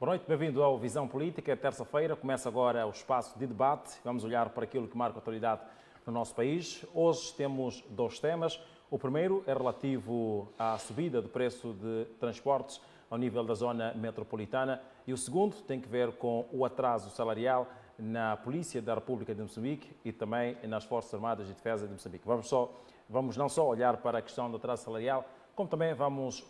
Boa noite, bem-vindo ao Visão Política. Terça-feira começa agora o espaço de debate. Vamos olhar para aquilo que marca a atualidade no nosso país. Hoje temos dois temas. O primeiro é relativo à subida do preço de transportes ao nível da zona metropolitana e o segundo tem que ver com o atraso salarial na Polícia da República de Moçambique e também nas Forças Armadas de Defesa de Moçambique. Vamos não só olhar para a questão do atraso salarial, como também vamos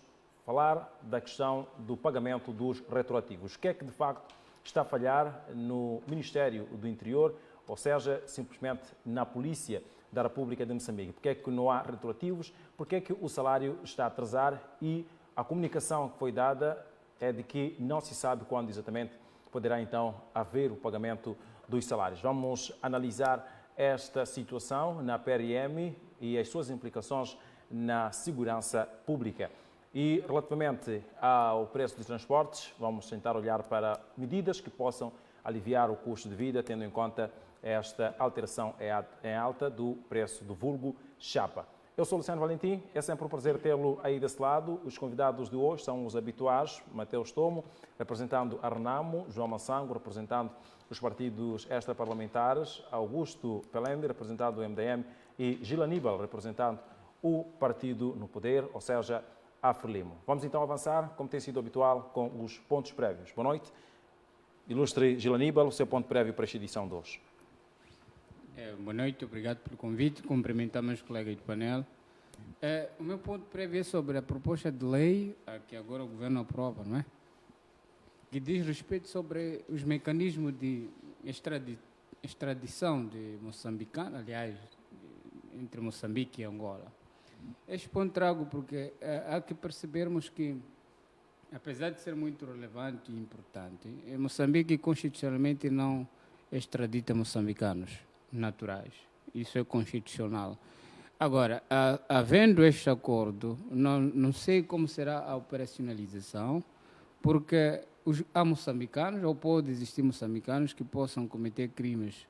falar da questão do pagamento dos retroativos. O que é que de facto está a falhar no Ministério do Interior, ou seja, simplesmente na Polícia da República de Moçambique? Porque é que não há retroativos? Porque é que o salário está a atrasar e a comunicação que foi dada é de que não se sabe quando exatamente poderá então haver o pagamento dos salários. Vamos analisar esta situação na PRM e as suas implicações na segurança pública. E relativamente ao preço dos transportes, vamos tentar olhar para medidas que possam aliviar o custo de vida, tendo em conta esta alteração em alta do preço do vulgo chapa. Eu sou Luciano Valentim, é sempre um prazer tê-lo aí desse lado. Os convidados de hoje são os habituais: Mateus Tomo, representando a Renamo; João Massango, representando os partidos extraparlamentares; Augusto Pelende, representando o MDM; e Gil Aníbal, representando o partido no poder, ou seja, a Frelimo. Vamos então avançar, como tem sido habitual, com os pontos prévios. Boa noite. Ilustre Gil Aníbal, o seu ponto prévio para esta edição de hoje. Boa noite, obrigado pelo convite. Cumprimentar meus colegas do painel. O meu ponto prévio é sobre a proposta de lei que agora o governo aprova, não é? Que diz respeito sobre os mecanismos de extradição de moçambicanos, aliás, entre Moçambique e Angola. Este ponto trago porque há que percebermos que, apesar de ser muito relevante e importante, Moçambique constitucionalmente não extradita moçambicanos naturais. Isso é constitucional. Agora, havendo este acordo, não sei como será a operacionalização, porque há moçambicanos, ou pode existir moçambicanos que possam cometer crimes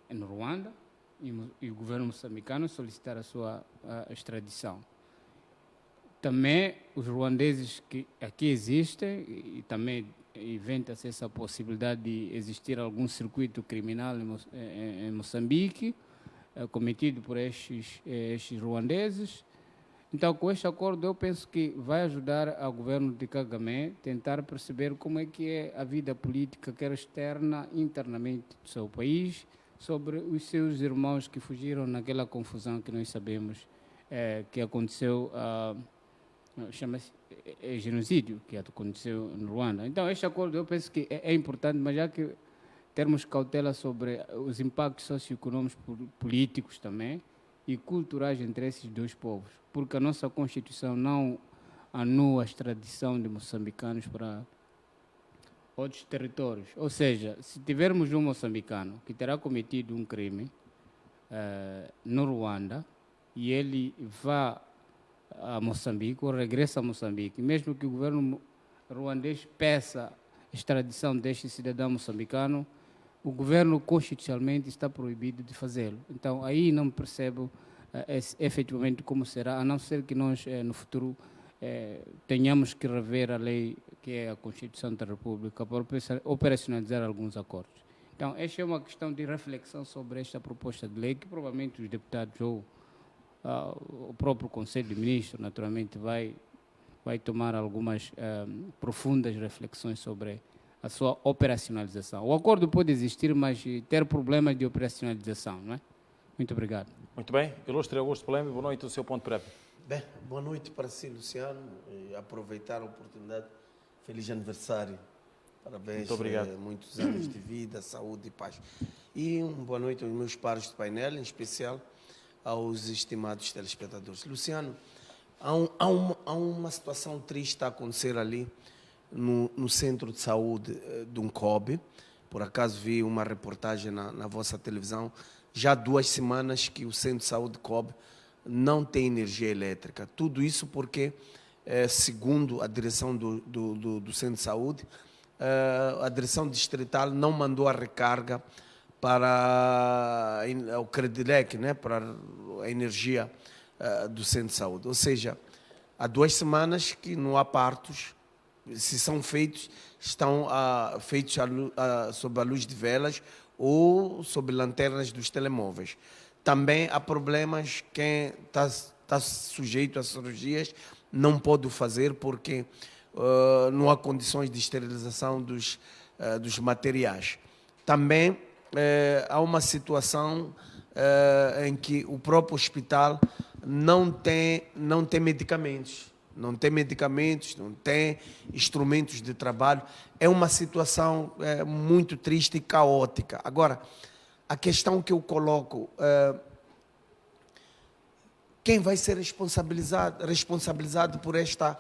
no Ruanda e o governo moçambicano solicitar a sua extradição. Também os ruandeses que aqui existem e também inventa-se essa possibilidade de existir algum circuito criminal em Moçambique, cometido por estes ruandeses. Então, com este acordo, eu penso que vai ajudar ao governo de Kagame tentar perceber como é que é a vida política, quer externa, internamente do seu país, sobre os seus irmãos que fugiram naquela confusão que nós sabemos que aconteceu, chama-se genocídio, que aconteceu no Ruanda. Então, este acordo eu penso que é importante, mas já que termos cautela sobre os impactos socioeconômicos, políticos também, e culturais entre esses dois povos, porque a nossa Constituição não anula a extradição de moçambicanos para outros territórios. Ou seja, se tivermos um moçambicano que terá cometido um crime no Ruanda e ele vá a Moçambique ou regressa a Moçambique, mesmo que o governo ruandês peça a extradição deste cidadão moçambicano, o governo constitucionalmente está proibido de fazê-lo. Então, aí não percebo efetivamente como será, a não ser que nós, no futuro, tenhamos que rever a lei, que é a Constituição da República, para operacionalizar alguns acordos. Então, esta é uma questão de reflexão sobre esta proposta de lei, que provavelmente os deputados ou o próprio Conselho de Ministros, naturalmente, vai tomar algumas profundas reflexões sobre a sua operacionalização. O acordo pode existir, mas ter problemas de operacionalização, não é? Muito obrigado. Muito bem. Ilustre Augusto Peleme, boa noite, o seu ponto prévio. Bem, boa noite para si, Luciano. E aproveitar a oportunidade. Feliz aniversário. Parabéns. Muito obrigado. Muitos anos de vida, saúde e paz. E uma boa noite aos meus pares de painel, em especial aos estimados telespectadores. Luciano, há uma situação triste a acontecer ali no centro de saúde de Uncobe. Por acaso vi uma reportagem na vossa televisão. Já há 2 semanas que o centro de saúde de Kobe não tem energia elétrica. Tudo isso porque, segundo a direção do centro de saúde, a direção distrital não mandou a recarga para o Credilec, né, para a energia do centro de saúde. Ou seja, há 2 semanas que não há partos se são feitos, estão feitos sob a luz de velas ou sob lanternas dos telemóveis. Também há problemas, quem está sujeito a cirurgias não pode o fazer porque não há condições de esterilização dos materiais. Também há uma situação em que o próprio hospital não tem medicamentos. Não tem medicamentos, não tem instrumentos de trabalho. É uma situação muito triste e caótica. Agora, a questão que eu coloco, quem vai ser responsabilizado por esta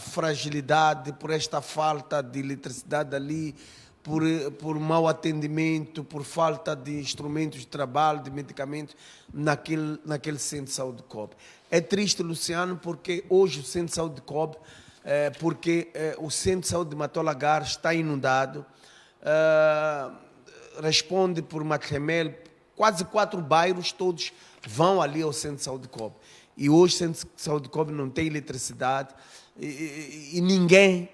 fragilidade, por esta falta de eletricidade ali, por mau atendimento, por falta de instrumentos de trabalho, de medicamentos naquele centro de saúde de Cobe. É triste, Luciano, porque hoje o centro de saúde de Cobe, o centro de saúde de Matolagar está inundado, responde por Macremel, quase 4 bairros todos vão ali ao centro de saúde de Cobe. E hoje o centro de saúde de Cobe não tem eletricidade e ninguém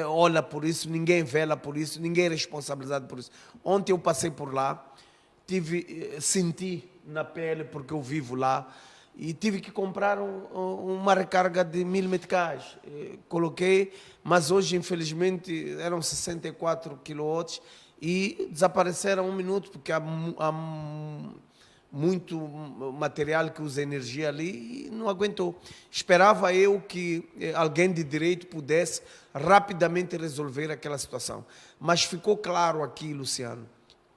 olha por isso, ninguém vela por isso, ninguém é responsabilizado por isso. Ontem eu passei por lá, senti na pele, porque eu vivo lá, e tive que comprar uma recarga de 1000 meticais. Coloquei, mas hoje, infelizmente, eram 64 kW e desapareceram 1 minuto, porque há muito material que usa energia ali e não aguentou. Esperava eu que alguém de direito pudesse rapidamente resolver aquela situação. Mas ficou claro aqui, Luciano,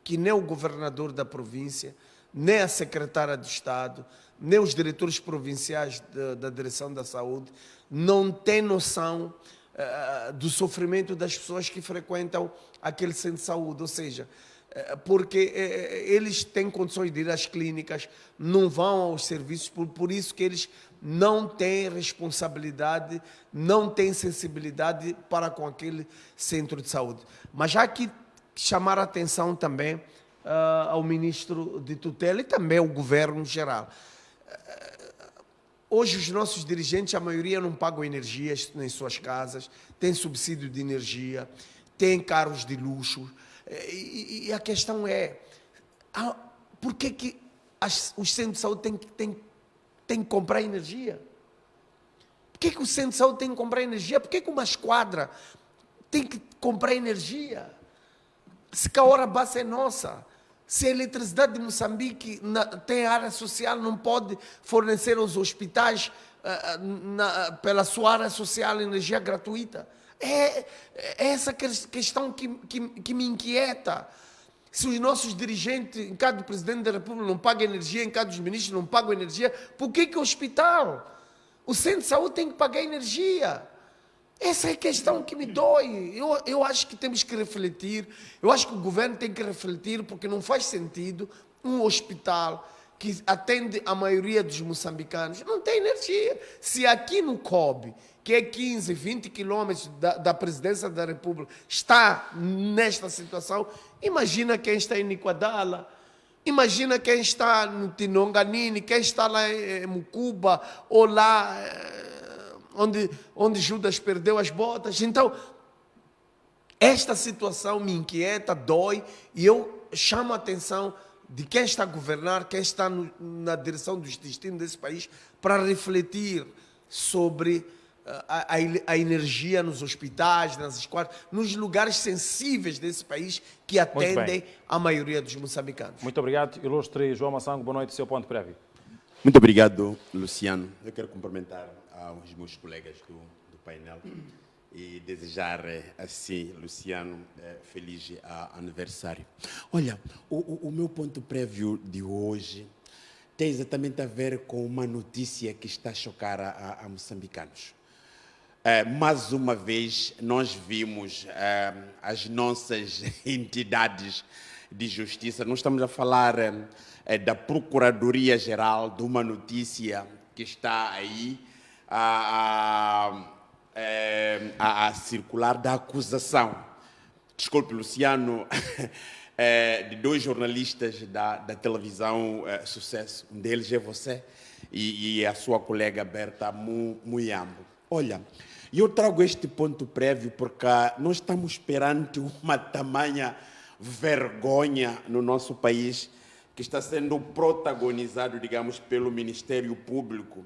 que nem o governador da província, nem a secretária de Estado, nem os diretores provinciais da Direção da Saúde não têm noção do sofrimento das pessoas que frequentam aquele centro de saúde. Ou seja, porque eles têm condições de ir às clínicas, não vão aos serviços, por isso que eles não têm responsabilidade, não têm sensibilidade para com aquele centro de saúde. Mas há que chamar a atenção também ao ministro de tutela e também ao governo geral. Hoje os nossos dirigentes, a maioria não pagam energia em suas casas, têm subsídio de energia, têm carros de luxo. E a questão é, por que os centros de saúde têm que comprar energia? Por que o centro de saúde tem que comprar energia? Por que uma esquadra tem que comprar energia? Se a hora base é nossa, se a eletricidade de Moçambique tem área social, não pode fornecer aos hospitais pela sua área social energia gratuita. É essa questão que me inquieta. Se os nossos dirigentes, em cada presidente da República, não pagam energia, em cada dos ministros não pagam energia, por que o hospital? O centro de saúde tem que pagar energia. Essa é a questão que me dói. Eu acho que temos que refletir, eu acho que o governo tem que refletir, porque não faz sentido um hospital que atende a maioria dos moçambicanos não tem energia. Se aqui no Cobe, que é 15, 20 quilômetros da presidência da República, está nesta situação, imagina quem está em Niquadala, imagina quem está no Tinonganini, quem está lá em Mucuba, ou lá onde Judas perdeu as botas. Então, esta situação me inquieta, dói, e eu chamo a atenção de quem está a governar, quem está na direção dos destinos desse país, para refletir sobre a energia nos hospitais, nas escolas, nos lugares sensíveis desse país que atendem a maioria dos moçambicanos. Muito obrigado. Ilustre João Massango, boa noite, seu ponto prévio. Muito obrigado, Luciano. Eu quero cumprimentar aos meus colegas do painel e desejar, assim, Luciano, feliz aniversário. Olha, o meu ponto prévio de hoje tem exatamente a ver com uma notícia que está a chocar a moçambicanos. Mais uma vez, nós vimos as nossas entidades de justiça, nós estamos a falar da Procuradoria-Geral, de uma notícia que está aí a circular da acusação, desculpe, Luciano, de 2 jornalistas da televisão Sucesso. Um deles é você e a sua colega Berta Muyambo. Olha, E eu trago este ponto prévio porque nós estamos perante uma tamanha vergonha no nosso país que está sendo protagonizado, digamos, pelo Ministério Público,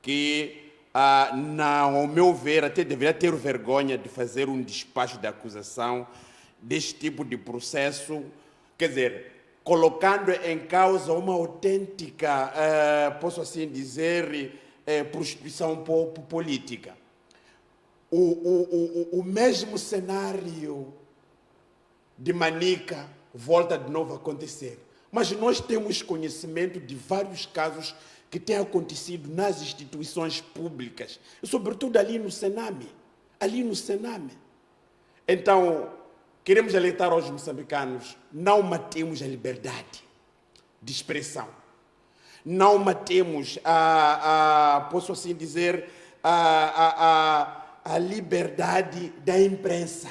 que, ao meu ver, até deveria ter vergonha de fazer um despacho de acusação deste tipo de processo, quer dizer, colocando em causa uma autêntica, posso assim dizer, prostituição política. O mesmo cenário de Manica volta de novo a acontecer. Mas nós temos conhecimento de vários casos que têm acontecido nas instituições públicas, e sobretudo ali no Sename. Então, queremos alertar aos moçambicanos, não matemos a liberdade de expressão. Não matemos, posso assim dizer, a liberdade da imprensa.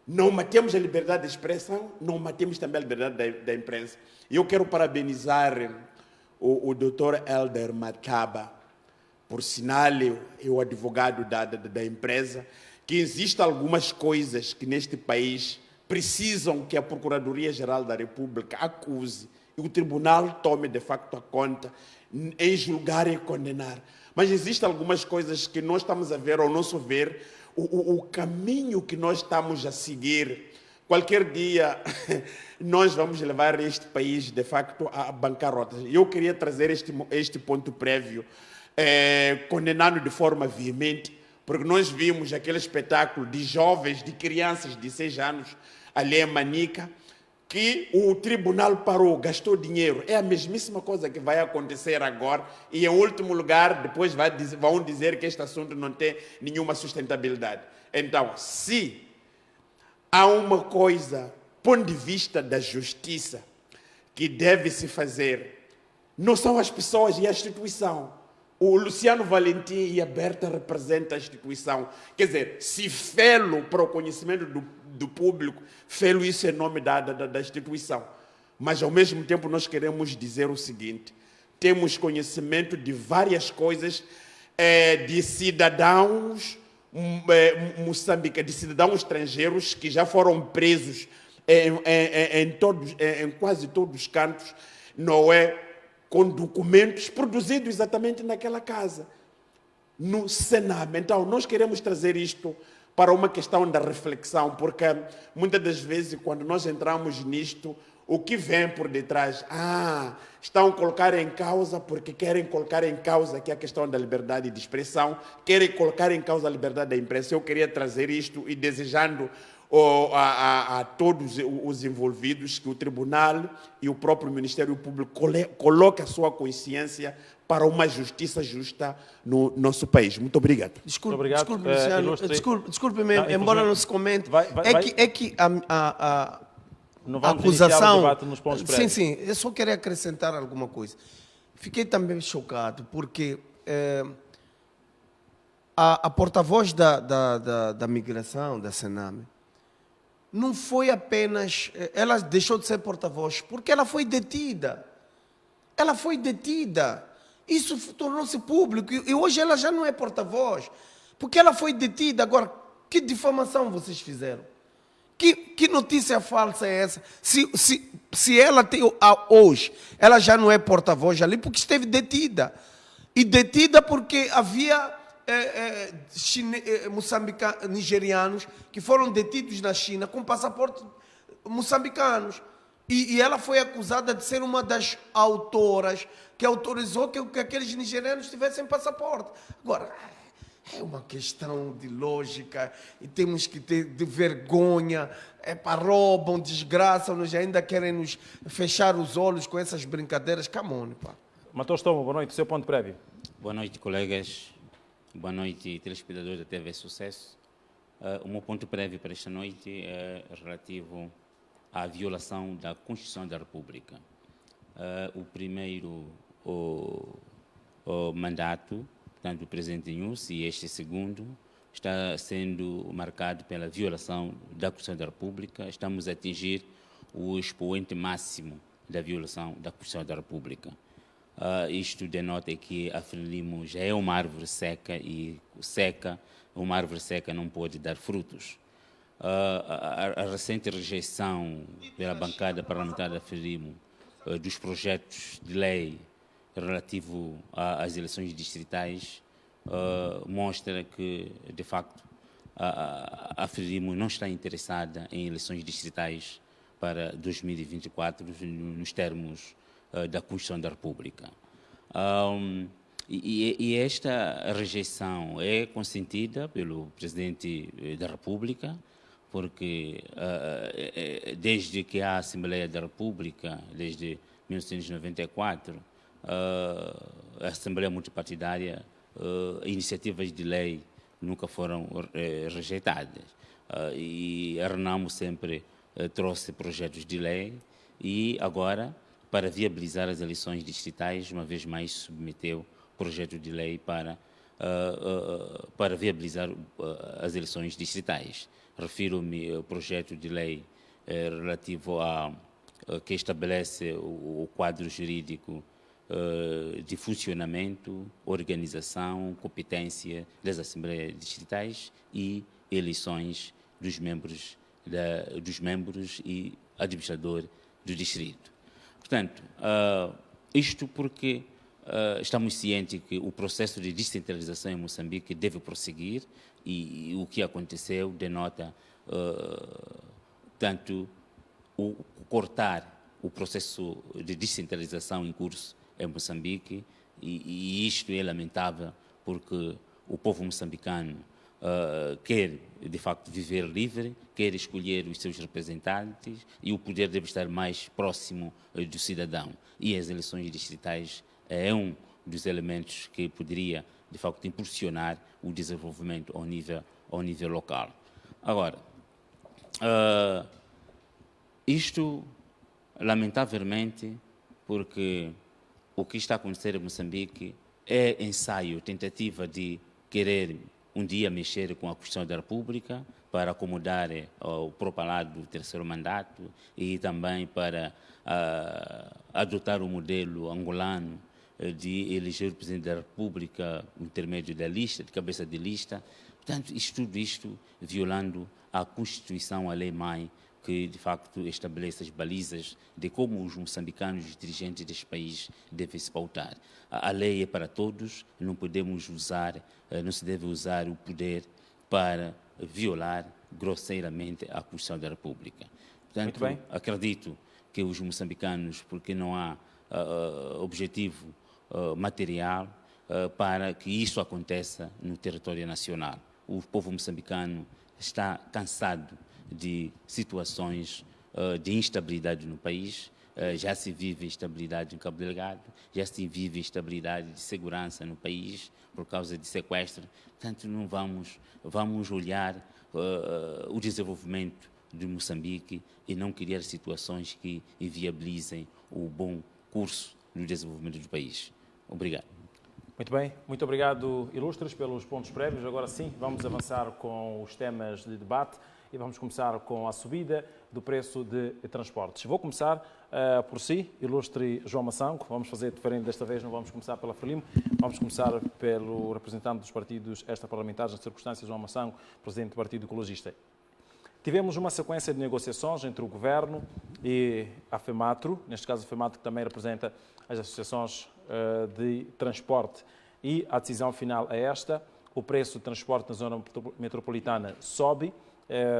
Não matemos a liberdade de expressão, não matemos também a liberdade da imprensa. E eu quero parabenizar o Dr. Elder Macaba, por sinal, é o advogado da empresa, que existem algumas coisas que neste país precisam que a Procuradoria-Geral da República acuse e o tribunal tome de facto a conta em julgar e condenar. Mas existem algumas coisas que nós estamos a ver, ao nosso ver, o caminho que nós estamos a seguir. Qualquer dia nós vamos levar este país, de facto, à bancarrota. Eu queria trazer este ponto prévio, condenando de forma veemente, porque nós vimos aquele espetáculo de jovens, de crianças de 6 anos, ali em Manica, que o tribunal parou, gastou dinheiro. É a mesmíssima coisa que vai acontecer agora. E, em último lugar, depois vão dizer que este assunto não tem nenhuma sustentabilidade. Então, se há uma coisa, ponto de vista da justiça, que deve se fazer, não são as pessoas e a instituição. O Luciano Valentim e a Berta representam a instituição. Quer dizer, se fê-lo para o conhecimento do público, fê-lo isso em nome da instituição. Mas, ao mesmo tempo, nós queremos dizer o seguinte: temos conhecimento de várias coisas, de cidadãos moçambicanos, de cidadãos estrangeiros que já foram presos em quase todos os cantos, não é? Com documentos produzidos exatamente naquela casa, no Sename. Então, nós queremos trazer isto para uma questão da reflexão, porque muitas das vezes, quando nós entramos nisto, o que vem por detrás? Estão a colocar em causa, porque querem colocar em causa aqui a questão da liberdade de expressão, querem colocar em causa a liberdade da imprensa. Eu queria trazer isto e desejando a todos os envolvidos que o Tribunal e o próprio Ministério Público coloquem a sua consciência para uma justiça justa no nosso país. Muito obrigado. Desculpe, Luciano, desculpe-me, embora não se comente, é que a acusação... Debate nos pontos prévios. Sim, eu só queria acrescentar alguma coisa. Fiquei também chocado, porque a porta-voz da migração, da Sename, não foi apenas... Ela deixou de ser porta-voz porque ela foi detida. Ela foi detida. Isso tornou-se público e hoje ela já não é porta-voz, porque ela foi detida. Agora, que difamação vocês fizeram? Que notícia falsa é essa? Se ela tem hoje, ela já não é porta-voz ali porque esteve detida. E detida porque havia nigerianos que foram detidos na China com passaportes moçambicanos. E ela foi acusada de ser uma das autoras que autorizou que aqueles nigerianos tivessem passaporte. Agora, é uma questão de lógica e temos que ter de vergonha. Roubam, desgraçam-nos, ainda querem nos fechar os olhos com essas brincadeiras. Come on, pá. Matheus Tomo, boa noite. Seu ponto prévio. Boa noite, colegas. Boa noite, telespectadores da TV Sucesso. O meu ponto prévio para esta noite é relativo à violação da Constituição da República. O primeiro mandato, portanto, do presidente Nyusi, e este segundo, está sendo marcado pela violação da Constituição da República. Estamos a atingir o expoente máximo da violação da Constituição da República. Isto denota que a Frelimo já é uma árvore seca e uma árvore seca não pode dar frutos. A recente rejeição pela bancada parlamentar da Frelimo dos projetos de lei relativo às eleições distritais mostra que, de facto, a Frelimo não está interessada em eleições distritais para 2024 nos termos da Constituição da República. E esta rejeição é consentida pelo Presidente da República, porque desde que há a Assembleia da República, desde 1994, a Assembleia Multipartidária, iniciativas de lei nunca foram rejeitadas. E a Renamo sempre trouxe projetos de lei e agora, para viabilizar as eleições distritais, uma vez mais submeteu projeto de lei para viabilizar as eleições distritais. Refiro-me ao projeto de lei relativo que estabelece o quadro jurídico de funcionamento, organização, competência das Assembleias Distritais e eleições dos membros e administrador do distrito. Portanto, isto porque estamos cientes que o processo de descentralização em Moçambique deve prosseguir e o que aconteceu denota tanto o cortar o processo de descentralização em curso em Moçambique e isto é lamentável porque o povo moçambicano quer, de facto, viver livre, quer escolher os seus representantes e o poder deve estar mais próximo do cidadão. E as eleições distritais é um dos elementos que poderia, de facto, impulsionar o desenvolvimento ao nível local. Agora, isto, lamentavelmente, porque o que está a acontecer em Moçambique é ensaio, tentativa de querer um dia mexer com a Constituição da República para acomodar o propalado do terceiro mandato e também para adotar o modelo angolano de eleger o Presidente da República por intermédio da lista, de cabeça de lista. Portanto, tudo isto violando a Constituição, a lei-mãe, que de facto estabelece as balizas de como os moçambicanos, os dirigentes deste país, devem se pautar. A lei é para todos, não se deve usar o poder para violar grosseiramente a Constituição da República. Portanto, acredito que os moçambicanos, porque não há objetivo material para que isso aconteça no território nacional. O povo moçambicano está cansado de situações de instabilidade no país. Já se vive instabilidade em Cabo Delgado, já se vive instabilidade de segurança no país por causa de sequestro. Portanto, não vamos olhar o desenvolvimento de Moçambique e não criar situações que inviabilizem o bom curso no desenvolvimento do país. Obrigado. Muito bem, muito obrigado, ilustres, pelos pontos prévios. Agora sim, vamos avançar com os temas de debate e vamos começar com a subida do preço de transportes. Vou começar por si, ilustre João Massanco. Vamos fazer diferente desta vez, não vamos começar pela Frelimo, vamos começar pelo representante dos partidos extraparlamentares, nas circunstâncias, João Massanco, presidente do Partido Ecologista. Tivemos uma sequência de negociações entre o Governo e a FEMATRO, neste caso a FEMATRO que também representa as associações de transporte, e a decisão final é esta: o preço de transporte na zona metropolitana sobe,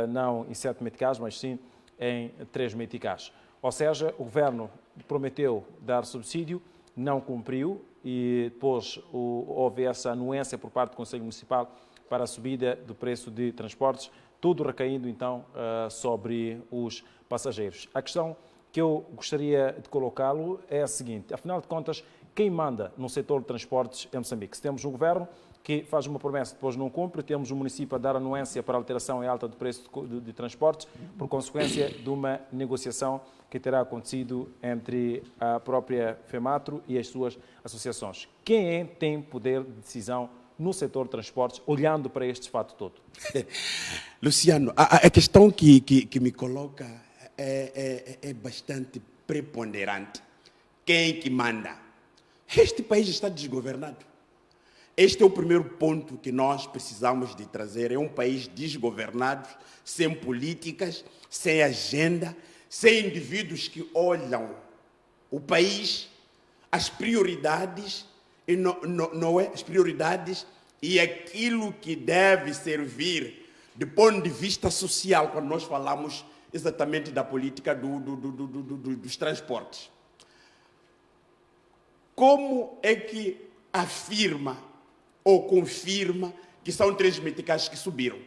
não em 7 meticais, mas sim em 3 meticais. Ou seja, o Governo prometeu dar subsídio, não cumpriu, e depois houve essa anuência por parte do Conselho Municipal para a subida do preço de transportes, tudo recaindo então sobre os passageiros. A questão que eu gostaria de colocá-lo é a seguinte: afinal de contas, quem manda no setor de transportes em Moçambique? Se temos um Governo que faz uma promessa e depois não cumpre, temos um município a dar anuência para alteração em alta do preço de transportes, por consequência de uma negociação que terá acontecido entre a própria FEMATRO e as suas associações. Quem tem poder de decisão no setor de transportes, olhando para este fato todo? Luciano, a questão que me coloca é bastante preponderante. Quem que manda? Este país está desgovernado. Este é o primeiro ponto que nós precisamos de trazer. É um país desgovernado, sem políticas, sem agenda, sem indivíduos que olham o país, as prioridades, e não é as prioridades e aquilo que deve servir do ponto de vista social, quando nós falamos exatamente da política dos transportes. Como é que afirma ou confirma que são 3 meticais que subiram?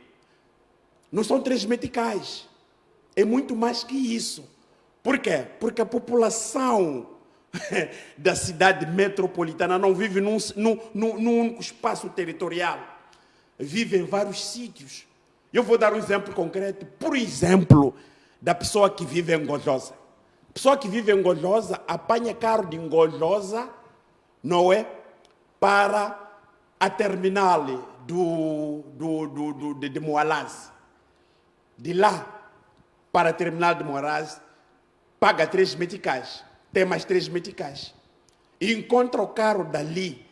Não são 3 meticais. É muito mais que isso. Por quê? Porque a população da cidade metropolitana não vive num único espaço territorial. Vive em vários sítios. Eu vou dar um exemplo concreto. Por exemplo, da pessoa que vive em Ngolhosa. A pessoa que vive em Ngolhosa apanha carro de Ngolhosa, não é? Para a terminal de Moalaz. De lá para a terminal de Moalaz, paga 3 meticais. Tem mais 3 meticais. E encontra o carro dali,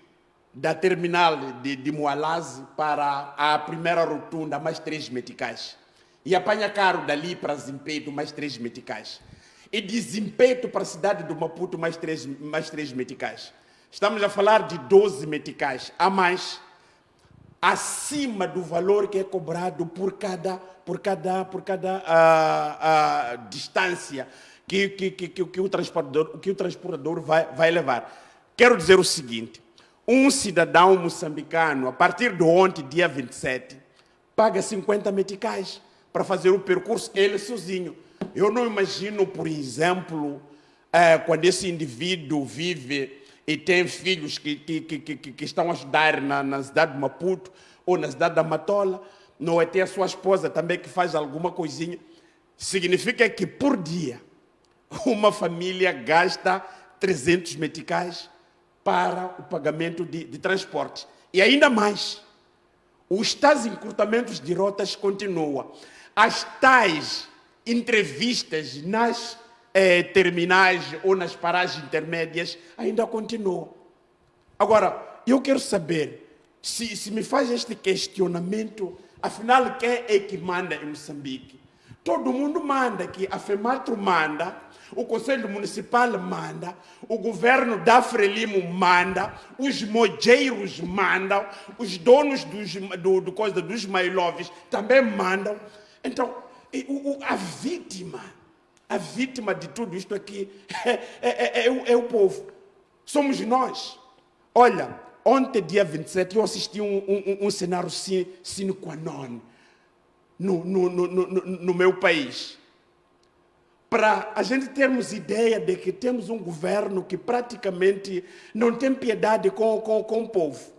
da terminal de Moalaz para a primeira rotunda, mais 3 meticais. E apanha carro dali para Zimpeto, mais 3 meticais. E de Zimpeto para a cidade do Maputo, mais 3 meticais. Estamos a falar de 12 meticais, a mais, acima do valor que é cobrado por cada distância que o transportador vai levar. Quero dizer o seguinte: um cidadão moçambicano, a partir de ontem, dia 27, paga 50 meticais para fazer o percurso ele sozinho. Eu não imagino, por exemplo, quando esse indivíduo vive e tem filhos que estão a ajudar na cidade de Maputo ou na cidade da Matola, não é ter a sua esposa também que faz alguma coisinha. Significa que por dia uma família gasta 300 meticais para o pagamento de transporte. E ainda mais, os tais encurtamentos de rotas continuam. As tais entrevistas nas terminais ou nas paragens intermédias ainda continuam. Agora, eu quero saber, se me faz este questionamento, afinal, quem é que manda em Moçambique? Todo mundo manda, que a FEMATRO manda, o Conselho Municipal manda, o governo da Frelimo manda, os mojeiros mandam, os donos dos Mailoves também mandam. Então, a vítima de tudo isto aqui é o povo. Somos nós. Olha, ontem, dia 27, eu assisti um cenário sine qua non no meu país. Para a gente termos ideia de que temos um governo que praticamente não tem piedade com o povo.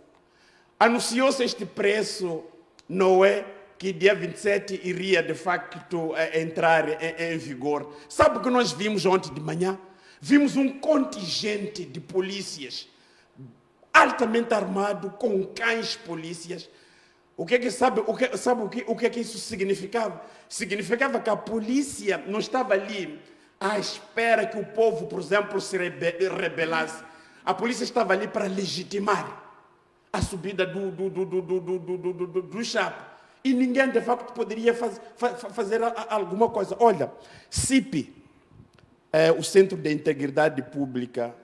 Anunciou-se este preço, não é? Que dia 27 iria, de facto, entrar em vigor. Sabe o que nós vimos ontem de manhã? Vimos um contingente de polícias altamente armado, com cães polícias. O que é que isso significava? Significava que a polícia não estava ali à espera que o povo, por exemplo, se rebelasse. A polícia estava ali para legitimar a subida do Chapa. E ninguém, de facto, poderia fazer alguma coisa. Olha, CIP, o Centro de Integridade Pública,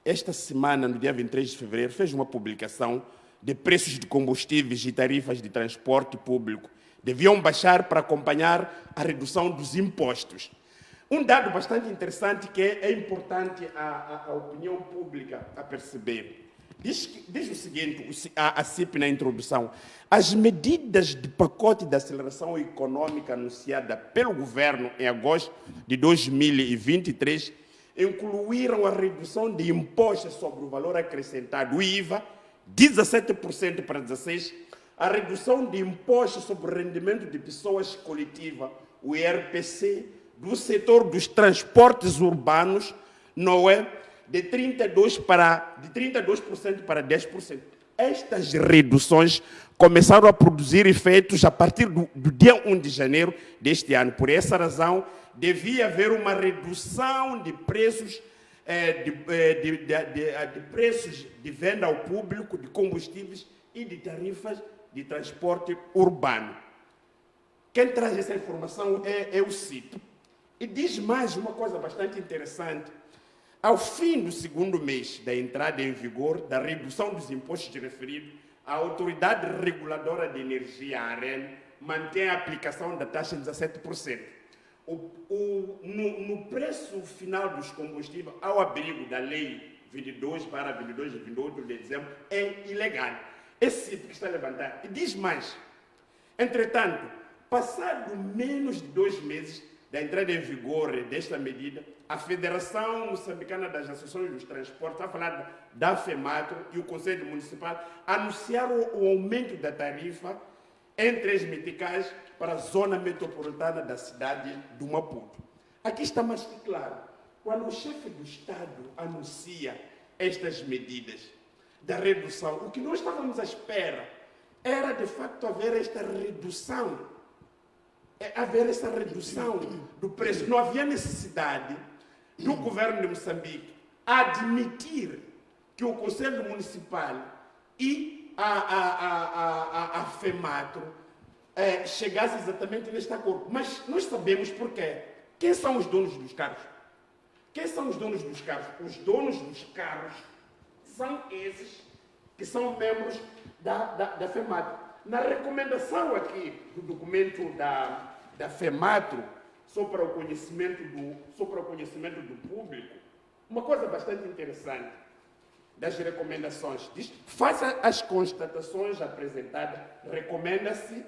esta semana, no dia 23 de fevereiro, fez uma publicação de preços de combustíveis e tarifas de transporte público. Deviam baixar para acompanhar a redução dos impostos. Um dado bastante interessante que é importante a opinião pública a perceber. Diz o seguinte, a CIP na introdução: as medidas de pacote de aceleração econômica anunciada pelo governo em agosto de 2023 incluíram a redução de impostos sobre o valor acrescentado, o IVA, 17% para 16%, a redução de impostos sobre o rendimento de pessoas coletiva, o IRPC, do setor dos transportes urbanos, não é? De 32% para 10%. Estas reduções começaram a produzir efeitos a partir do dia 1 de janeiro deste ano. Por essa razão, devia haver uma redução de preços de preços de venda ao público de combustíveis e de tarifas de transporte urbano. Quem traz essa informação é o CIP. E diz mais uma coisa bastante interessante. Ao fim do segundo mês da entrada em vigor da redução dos impostos referidos, a Autoridade Reguladora de Energia, a AREN, mantém a aplicação da taxa de 17%. No preço final dos combustíveis, ao abrigo da Lei 22/22 de 28 de dezembro, é ilegal. Esse CIP que está a levantar. E diz mais. Entretanto, passado menos de 2 meses da entrada em vigor desta medida, a Federação Moçambicana das Associações dos Transportes, está falando da FEMATRO e o Conselho Municipal, anunciaram o aumento da tarifa em 3 meticais para a zona metropolitana da cidade do Maputo. Aqui está mais que claro, quando o chefe do Estado anuncia estas medidas da redução, o que nós estávamos à espera era, de facto, haver essa redução do preço. Não havia necessidade do governo de Moçambique admitir que o Conselho Municipal e a FEMATRO chegassem exatamente neste acordo. Mas nós sabemos porquê. Quem são os donos dos carros? Quem são os donos dos carros? Os donos dos carros são esses que são membros da FEMATRO. Na recomendação aqui do documento da FEMATRO, só para o conhecimento do público, uma coisa bastante interessante das recomendações. Diz, face às constatações apresentadas, recomenda-se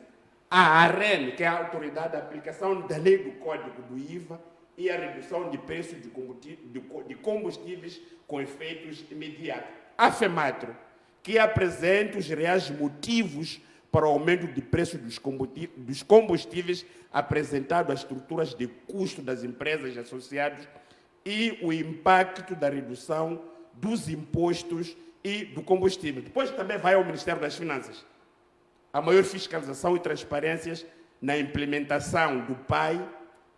à AREN, que é a autoridade da aplicação da lei do Código do IVA e a redução de preços de combustíveis com efeitos imediatos. A FEMATRO, que apresenta os reais motivos para o aumento de preços dos combustíveis apresentado às estruturas de custo das empresas associadas e o impacto da redução dos impostos e do combustível. Depois também vai ao Ministério das Finanças. A maior fiscalização e transparências na implementação do PAI,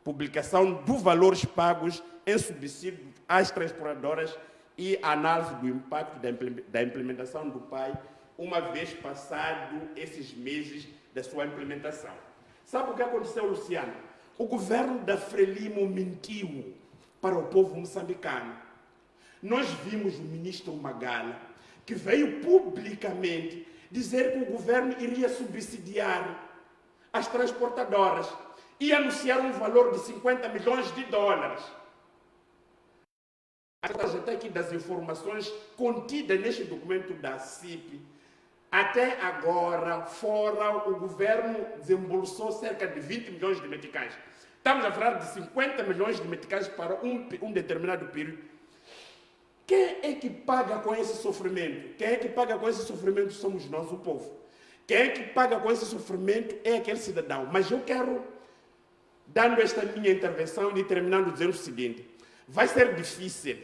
publicação dos valores pagos em subsídio às transportadoras e análise do impacto da implementação do PAI, uma vez passado esses meses da sua implementação. Sabe o que aconteceu, Luciano? O governo da Frelimo mentiu para o povo moçambicano. Nós vimos o ministro Magala, que veio publicamente dizer que o governo iria subsidiar as transportadoras e anunciar um valor de 50 milhões de dólares. Até aqui das informações contidas neste documento da CIP, até agora, fora, o governo desembolsou cerca de 20 milhões de meticais. Estamos a falar de 50 milhões de meticais para um determinado período. Quem é que paga com esse sofrimento? Quem é que paga com esse sofrimento somos nós, o povo. Quem é que paga com esse sofrimento é aquele cidadão. Mas eu quero, dando esta minha intervenção e terminando dizendo o seguinte: vai ser difícil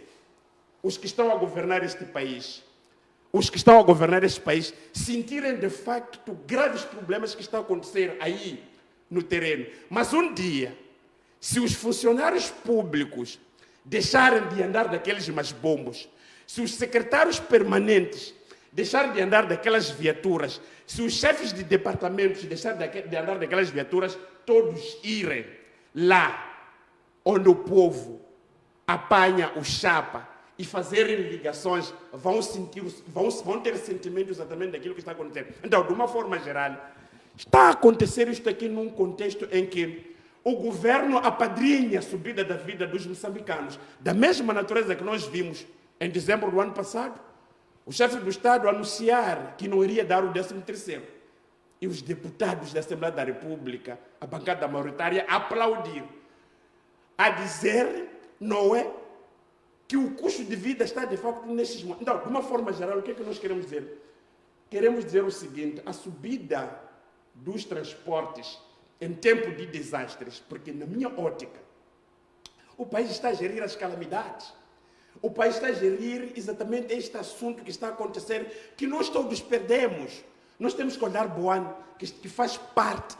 os que estão a governar este país, sentirem de facto graves problemas que estão a acontecer aí no terreno. Mas um dia, se os funcionários públicos deixarem de andar daqueles masbombos, se os secretários permanentes deixarem de andar daquelas viaturas, se os chefes de departamentos deixarem de andar daquelas viaturas, todos irem lá onde o povo apanha o chapa e fazerem ligações, vão ter sentimentos exatamente daquilo que está acontecendo. Então, de uma forma geral, está a acontecer isto aqui num contexto em que o governo apadrinha a subida da vida dos moçambicanos, da mesma natureza que nós vimos em dezembro do ano passado, o chefe do Estado anunciar que não iria dar o 13º, e os deputados da Assembleia da República, a bancada maioritária, aplaudir, a dizer, não é, que o custo de vida está de facto nesses momentos. Então, de uma forma geral, o que é que nós queremos dizer? Queremos dizer o seguinte: a subida dos transportes em tempo de desastres, porque na minha ótica, o país está a gerir as calamidades, o país está a gerir exatamente este assunto que está a acontecer, que nós todos perdemos. Nós temos que olhar Boane, que faz parte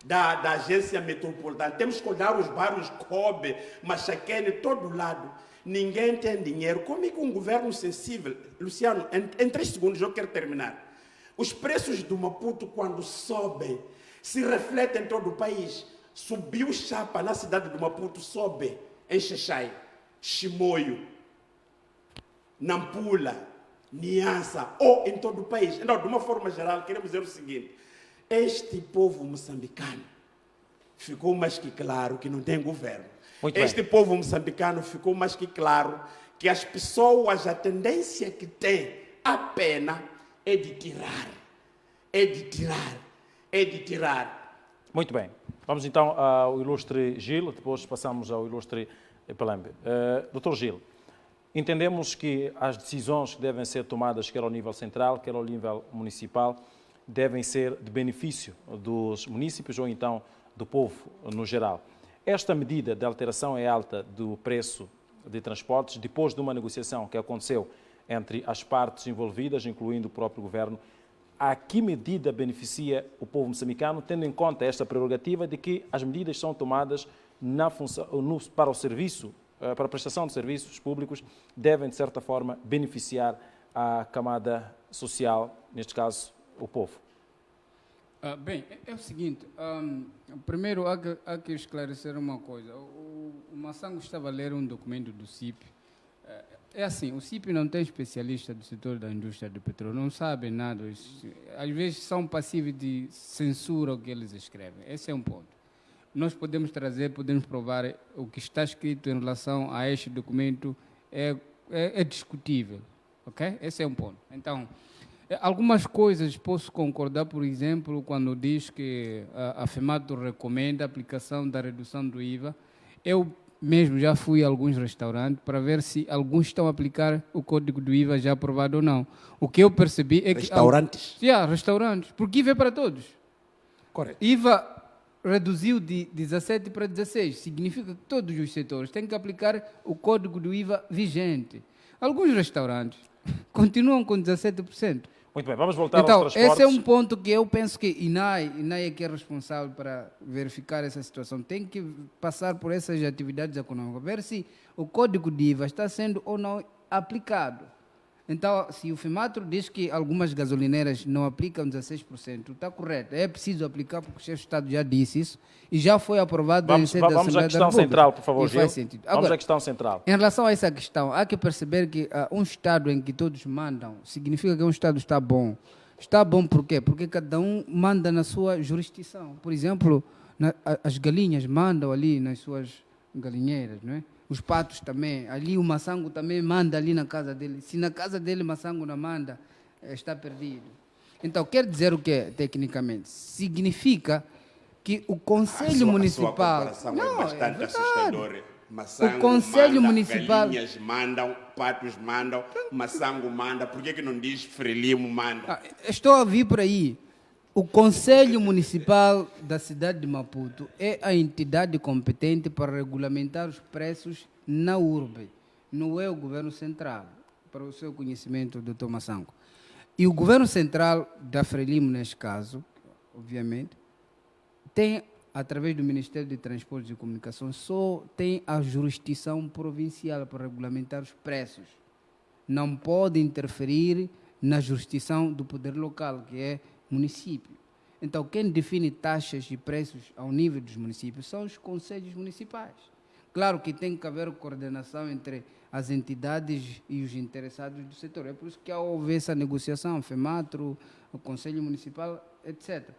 da agência metropolitana. Temos que olhar os bairros Kobe, Machaquene, todo lado. Ninguém tem dinheiro. Como é que um governo sensível... Luciano, em 3 segundos eu quero terminar. Os preços do Maputo, quando sobem, se refletem em todo o país. Subiu chapa na cidade do Maputo, sobe em Xaixai, Chimoio, Nampula, Niassa, ou em todo o país. Então, de uma forma geral, queremos dizer o seguinte: este povo moçambicano ficou mais que claro que não tem governo. Este povo moçambicano ficou mais que claro que as pessoas, a tendência que têm apenas é de tirar, é de tirar, é de tirar. Muito bem. Vamos então ao ilustre Gil, depois passamos ao ilustre Palembe. Dr. Gil, entendemos que as decisões que devem ser tomadas, quer ao nível central, quer ao nível municipal, devem ser de benefício dos munícipes ou então do povo no geral. Esta medida de alteração em alta do preço de transportes, depois de uma negociação que aconteceu entre as partes envolvidas, incluindo o próprio governo, a que medida beneficia o povo moçambicano, tendo em conta esta prerrogativa de que as medidas são tomadas para o serviço, para a prestação de serviços públicos, devem, de certa forma, beneficiar a camada social, neste caso, o povo? Bem, é o seguinte, primeiro há que esclarecer uma coisa. O Massango estava a ler um documento do CIP. É assim, o CIP não tem especialista do setor da indústria do petróleo, não sabem nada. Às vezes são passíveis de censura o que eles escrevem. Esse é um ponto. Nós podemos trazer, podemos provar o que está escrito em relação a este documento é discutível, ok? Esse é um ponto. Então, algumas coisas posso concordar, por exemplo, quando diz que a FEMATO recomenda a aplicação da redução do IVA. Eu mesmo já fui a alguns restaurantes para ver se alguns estão a aplicar o código do IVA já aprovado ou não. O que eu percebi é que... Restaurantes? Restaurantes. Porque IVA é para todos. Correto. IVA reduziu de 17 para 16. Significa que todos os setores têm que aplicar o código do IVA vigente. Alguns restaurantes continuam com 17%. Muito bem, vamos voltar então, aos transportes. Esse é um ponto que eu penso que INAI é que é responsável para verificar essa situação. Tem que passar por essas atividades econômicas, ver se o código de IVA está sendo ou não aplicado. Então, se o FEMATO diz que algumas gasolineiras não aplicam 16%, está correto. É preciso aplicar, porque o chefe de Estado já disse isso e já foi aprovado em sede da Vamos à Assembleia da questão República. central, por favor, E Gil. faz sentido. Vamos Agora, à questão central. em relação a essa questão, há que perceber que um Estado em que todos mandam significa que um Estado está bom. Está bom por quê? Porque cada um manda na sua jurisdição. Por exemplo, as galinhas mandam ali nas suas galinheiras, não é? Os patos também. Ali o Massango também manda ali na casa dele. Se na casa dele o Massango não manda, está perdido. Então, quer dizer o que tecnicamente? Significa que o Conselho Municipal... A sua comparação é bastante assustadora. Massango o Conselho manda, Municipal... galinhas mandam, patos mandam, Massango manda. Por que não diz Frelimo manda? Estou a vir por aí. O Conselho Municipal da cidade de Maputo é a entidade competente para regulamentar os preços na urbe. Não é o Governo Central, para o seu conhecimento, Dr. Massango. E o Governo Central da Frelimo, neste caso, obviamente, tem, através do Ministério de Transportes e Comunicações, só tem a jurisdição provincial para regulamentar os preços. Não pode interferir na jurisdição do poder local, que é município. Então, quem define taxas e preços ao nível dos municípios são os conselhos municipais. Claro que tem que haver coordenação entre as entidades e os interessados do setor. É por isso que houve essa negociação, FEMATO, o Conselho Municipal, etc.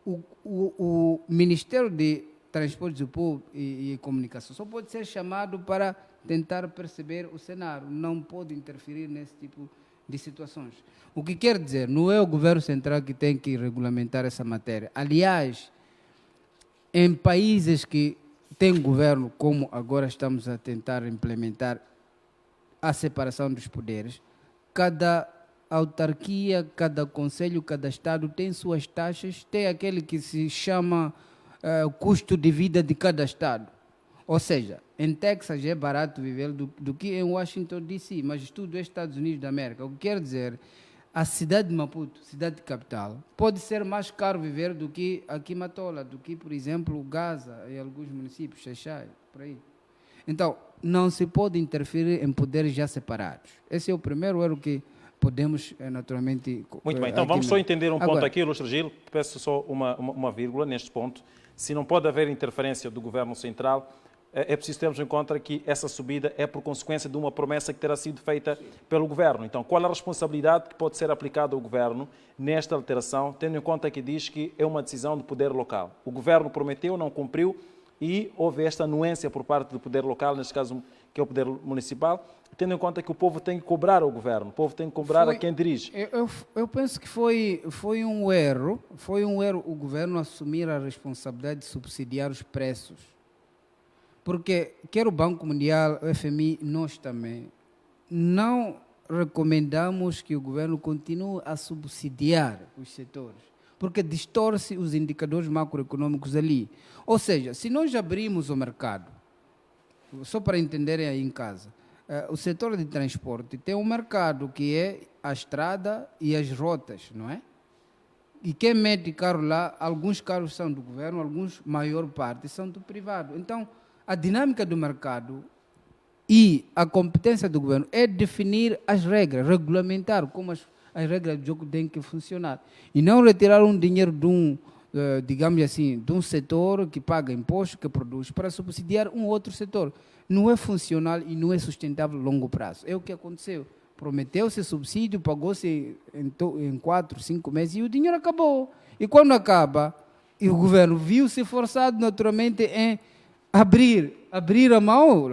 O Ministério de Transportes e Comunicação só pode ser chamado para tentar perceber o cenário, não pode interferir nesse tipo de situações. O que quer dizer, não é o governo central que tem que regulamentar essa matéria. Aliás, em países que têm governo, como agora estamos a tentar implementar a separação dos poderes, cada autarquia, cada conselho, cada estado tem suas taxas, tem aquele que se chama custo de vida de cada estado. Ou seja, em Texas é barato viver do que em Washington, D.C., mas tudo é Estados Unidos da América. O que quer dizer, a cidade de Maputo, cidade capital, pode ser mais caro viver do que aqui em Matola, do que, por exemplo, Gaza e alguns municípios, Xaixai, por aí. Então, não se pode interferir em poderes já separados. Esse é o primeiro erro que podemos, naturalmente... Muito bem, então vamos só entender um ponto aqui, Ilustre Gil, peço só uma vírgula neste ponto. Se não pode haver interferência do Governo Central, é preciso termos em conta que essa subida é por consequência de uma promessa que terá sido feita pelo Governo. Então, qual a responsabilidade que pode ser aplicada ao Governo nesta alteração, tendo em conta que diz que é uma decisão do poder local? O Governo prometeu, não cumpriu e houve esta anuência por parte do poder local, neste caso que é o poder municipal, tendo em conta que o povo tem que cobrar ao Governo, o povo tem que cobrar a quem dirige. Eu penso que foi um erro o Governo assumir a responsabilidade de subsidiar os preços. Porque quer o Banco Mundial, o FMI, nós também, não recomendamos que o Governo continue a subsidiar os setores, porque distorce os indicadores macroeconômicos ali. Ou seja, se nós abrimos o mercado, só para entenderem aí em casa, o setor de transporte tem um mercado que é a estrada e as rotas, não é? E quem mete carro lá, alguns carros são do Governo, alguns, maior parte, são do privado. Então, a dinâmica do mercado e a competência do Governo é definir as regras, regulamentar como as regras do jogo têm que funcionar. E não retirar um dinheiro de um, digamos assim, de um setor que paga imposto, que produz, para subsidiar um outro setor. Não é funcional e não é sustentável a longo prazo. É o que aconteceu. Prometeu-se subsídio, pagou-se em 4, 5 meses e o dinheiro acabou. E quando acaba, e o Governo viu-se forçado naturalmente em abrir a mão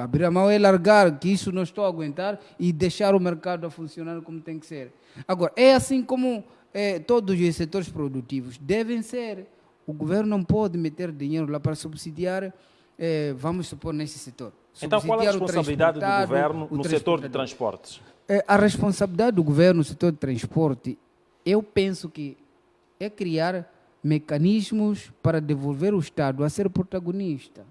é largar, que isso não estou a aguentar, e deixar o mercado a funcionar como tem que ser. Agora, é assim como todos os setores produtivos devem ser. O Governo não pode meter dinheiro lá para subsidiar, vamos supor, nesse setor. Então, qual é a responsabilidade do Governo no setor de transportes? A responsabilidade do Governo no setor de transporte, eu penso que é criar mecanismos para devolver o Estado a ser protagonista.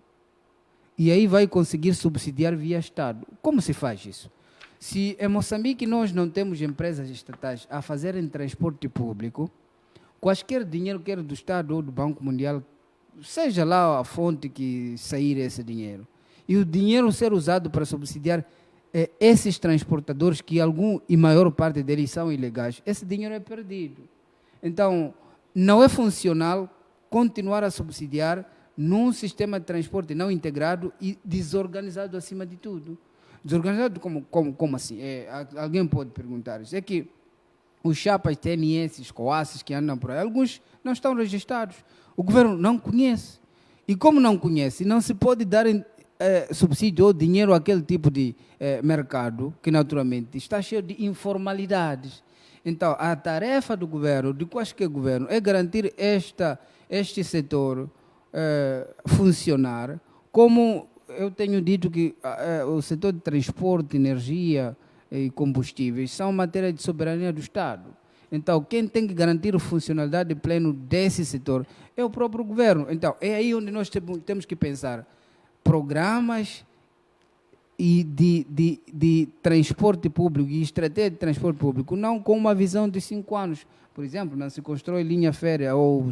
E aí vai conseguir subsidiar via Estado. Como se faz isso? Se em Moçambique nós não temos empresas estatais a fazerem transporte público, quaisquer dinheiro, quer do Estado ou do Banco Mundial, seja lá a fonte que sair esse dinheiro, e o dinheiro ser usado para subsidiar esses transportadores, que algum e maior parte deles são ilegais, esse dinheiro é perdido. Então, não é funcional continuar a subsidiar num sistema de transporte não integrado e desorganizado acima de tudo. Desorganizado como assim? Alguém pode perguntar isso. É que os chapas TNS, coaces que andam por aí, alguns não estão registrados. O Governo não conhece. E como não conhece, não se pode dar subsídio ou dinheiro àquele tipo de mercado que naturalmente está cheio de informalidades. Então, a tarefa do Governo, de qualquer Governo, é garantir este setor funcionar, como eu tenho dito que o setor de transporte, energia e combustíveis são matéria de soberania do Estado. Então, quem tem que garantir a funcionalidade plena desse setor é o próprio Governo. Então, é aí onde nós temos que pensar programas e de transporte público e estratégia de transporte público, não com uma visão de 5 anos. Por exemplo, não se constrói linha férrea ou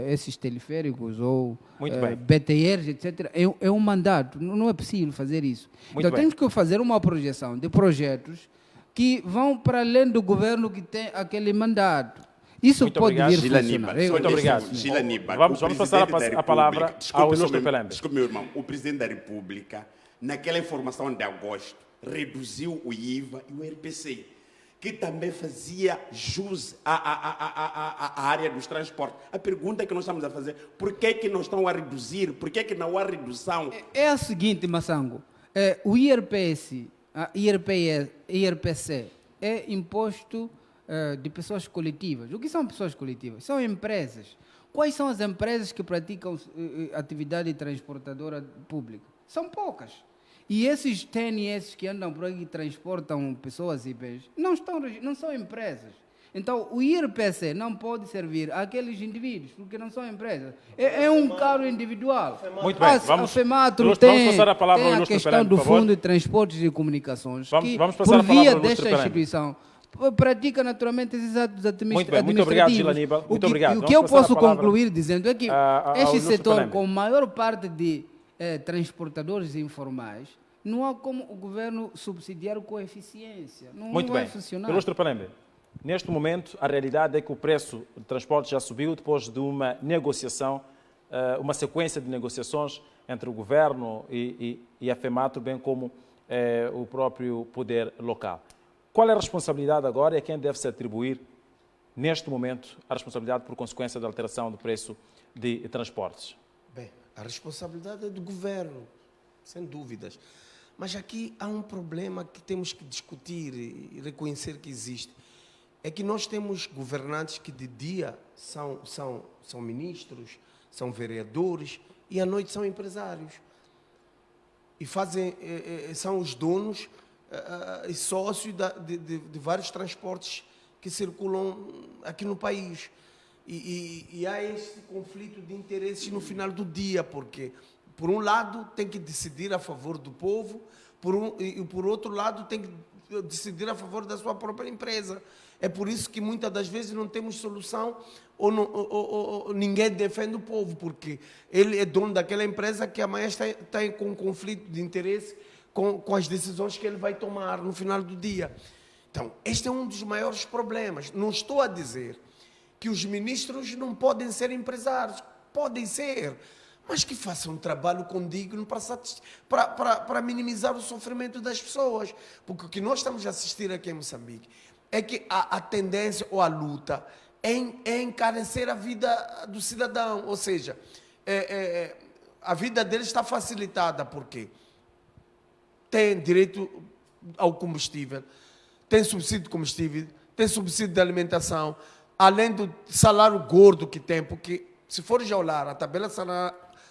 esses teleféricos ou BTRs, etc. É um mandato, não é possível fazer isso. Então temos que fazer uma projeção de projetos que vão para além do Governo que tem aquele mandato. Isso muito pode vir funcionar. Muito obrigado. Vamos passar a palavra ao Ilustre Pelembe. Desculpe, meu irmão. O Presidente da República, naquela informação de agosto, reduziu o IVA e o RPC, que também fazia jus à área dos transportes. A pergunta que nós estamos a fazer, por que não estão a reduzir? Por que não há redução? É a seguinte, Massango, o IRPC é imposto de pessoas coletivas. O que são pessoas coletivas? São empresas. Quais são as empresas que praticam atividade transportadora pública? São poucas. E esses TNS que andam por aí e transportam pessoas e bens, não são empresas. Então, o IRPC não pode servir àqueles indivíduos, porque não são empresas. É um carro individual. Muito bem, a FEMATRO tem a questão do Fundo de Transportes e Comunicações, que, por via desta instituição, pratica naturalmente esses atos administrativos. Muito obrigado, Gil Aníbal. Muito obrigado. O que eu Vamos passar posso a palavra concluir dizendo é que ao este ilustre setor, Panembe. com maior parte de transportadores informais, não há como o governo subsidiar com eficiência. Não Muito vai bem. funcionar. Ilustre Panembe, neste momento, a realidade é que o preço de transporte já subiu depois de uma negociação, uma sequência de negociações entre o governo e a FEMATRO, bem como o próprio poder local. Qual é a responsabilidade agora e a quem deve-se atribuir, neste momento, a responsabilidade por consequência da alteração do preço de transportes? Bem, a responsabilidade é do governo, sem dúvidas. Mas aqui há um problema que temos que discutir e reconhecer que existe. É que nós temos governantes que de dia são ministros, são vereadores e à noite são empresários. E são os donos e sócios de vários transportes que circulam aqui no país. E há esse conflito de interesses no final do dia, porque, por um lado, tem que decidir a favor do povo, e por outro lado, tem que decidir a favor da sua própria empresa. É por isso que muitas das vezes não temos solução ou ninguém defende o povo, porque ele é dono daquela empresa que amanhã está com conflito de interesse com as decisões que ele vai tomar no final do dia. Então, este é um dos maiores problemas. Não estou a dizer que os ministros não podem ser empresários. Podem ser, mas que façam um trabalho condigno para minimizar o sofrimento das pessoas. Porque o que nós estamos a assistir aqui em Moçambique é que a tendência ou a luta é encarecer a vida do cidadão. Ou seja, a vida dele está facilitada porque tem direito ao combustível, tem subsídio de combustível, tem subsídio de alimentação, além do salário gordo que tem, porque se for já olhar a tabela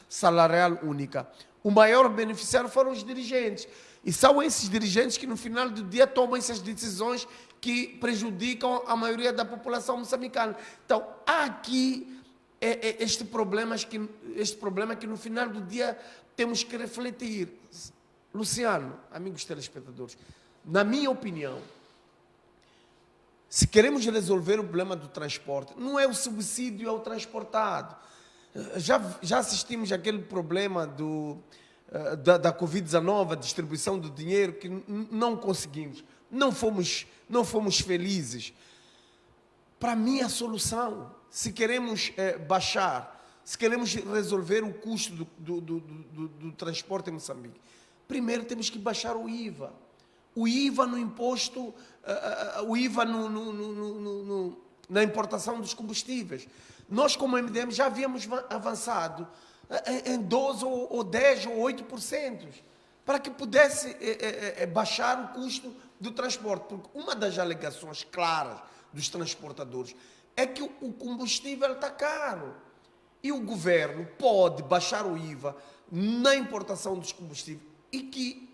salarial única, o maior beneficiário foram os dirigentes. E são esses dirigentes que no final do dia tomam essas decisões que prejudicam a maioria da população moçambicana. Então, há aqui este problema que no final do dia temos que refletir. Luciano, amigos telespectadores, na minha opinião, se queremos resolver o problema do transporte, não é o subsídio ao transportado. Já assistimos àquele problema da Covid-19, a distribuição do dinheiro, que não conseguimos, não fomos felizes. Para mim, a solução, se queremos baixar, se queremos resolver o custo do transporte em Moçambique, primeiro temos que baixar o IVA. O IVA no imposto, o IVA na importação dos combustíveis. Nós, como MDM, já havíamos avançado em 12% ou 10% ou 8%, para que pudesse baixar o custo do transporte. Porque uma das alegações claras dos transportadores é que o combustível está caro. E o governo pode baixar o IVA na importação dos combustíveis e que,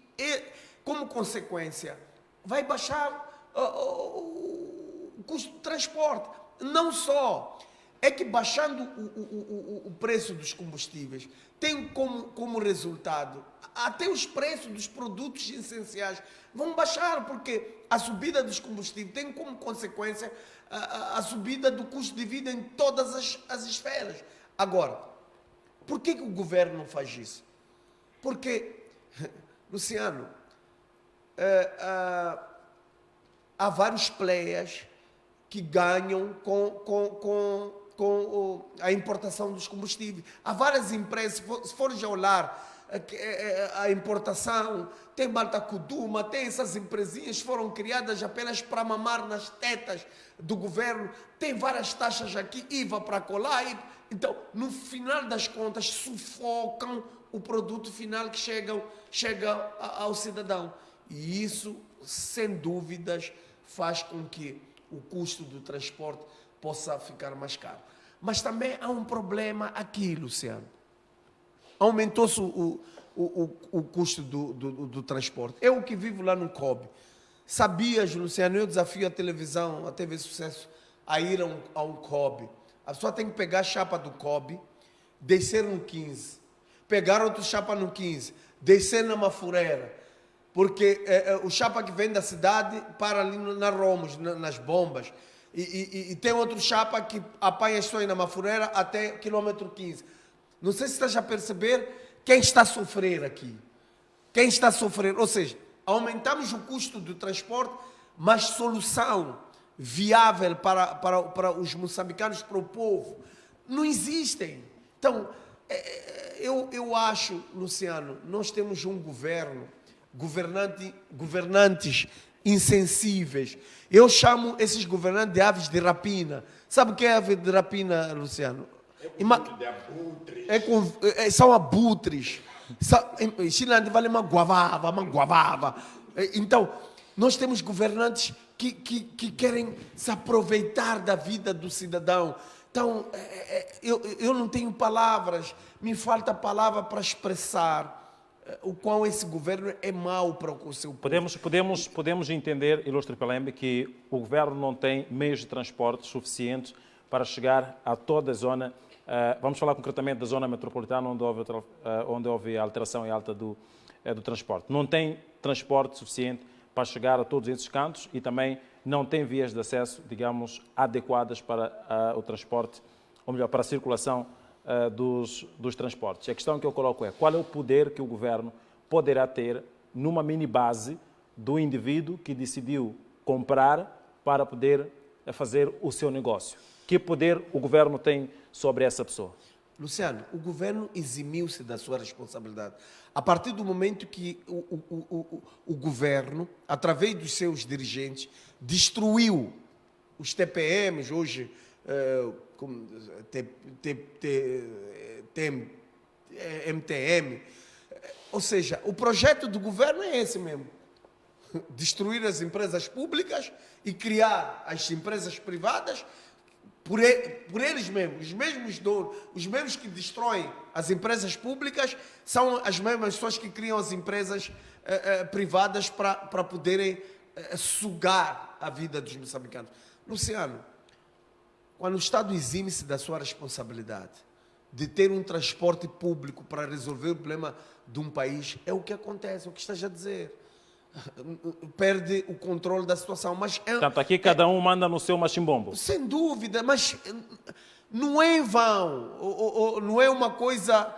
como consequência, vai baixar o custo do transporte. Não só. É que baixando o preço dos combustíveis tem como resultado até os preços dos produtos essenciais vão baixar, porque a subida dos combustíveis tem como consequência a subida do custo de vida em todas as esferas. Agora, por que o governo não faz isso? Porque, Luciano, há vários players que ganham com a importação dos combustíveis. Há várias empresas, se for já olhar a importação, tem Malta Kuduma, tem essas empresinhas que foram criadas apenas para mamar nas tetas do governo, tem várias taxas aqui, IVA para colar. Então, no final das contas, sufocam o produto final que chega ao cidadão. E isso, sem dúvidas, faz com que o custo do transporte possa ficar mais caro. Mas também há um problema aqui, Luciano. Aumentou-se o custo do transporte. Eu que vivo lá no COB, sabias, Luciano, eu desafio a televisão, a TV Sucesso, a ir a um COB. A pessoa tem que pegar a chapa do COB, descer no 15, pegar outra chapa no 15, descer na Mafureira, porque o chapa que vem da cidade para ali na Romos, nas bombas. E tem outro chapa que apanha as pessoas na Mafureira até quilômetro 15. Não sei se estás a perceber quem está a sofrer aqui. Quem está a sofrer? Ou seja, aumentamos o custo do transporte, mas solução viável para os moçambicanos, para o povo, não existem. Então, eu acho, Luciano, nós temos um governantes insensíveis. Eu chamo esses governantes de aves de rapina. Sabe o que é ave de rapina, Luciano? São abutres. Chilande vale uma guavava. Então, nós temos governantes que querem se aproveitar da vida do cidadão. Então, eu não tenho palavras, me falta palavra para expressar o qual esse governo é mau para o seu povo. Podemos entender, ilustre Pelembe, que o governo não tem meios de transporte suficientes para chegar a toda a zona. Vamos falar concretamente da zona metropolitana, onde houve alteração e alta do transporte. Não tem transporte suficiente para chegar a todos esses cantos e também não tem vias de acesso, digamos, adequadas para o transporte, ou melhor, para a circulação dos transportes. A questão que eu coloco é: qual é o poder que o governo poderá ter numa mini-base do indivíduo que decidiu comprar para poder fazer o seu negócio? Que poder o governo tem sobre essa pessoa? Luciano, o governo eximiu-se da sua responsabilidade. A partir do momento que o governo, através dos seus dirigentes, destruiu os TPMs, hoje MTM, ou seja, o projeto do governo é esse mesmo: destruir as empresas públicas e criar as empresas privadas por eles mesmos. Os mesmos donos, os mesmos que destroem as empresas públicas são as mesmas pessoas que criam as empresas privadas para poderem sugar a vida dos moçambicanos. Luciano, quando o Estado exime-se da sua responsabilidade de ter um transporte público para resolver o problema de um país, é o que acontece, é o que estás a dizer. Perde o controle da situação. Mas portanto, aqui cada um manda no seu machimbombo. Sem dúvida, mas não é em vão, não é uma coisa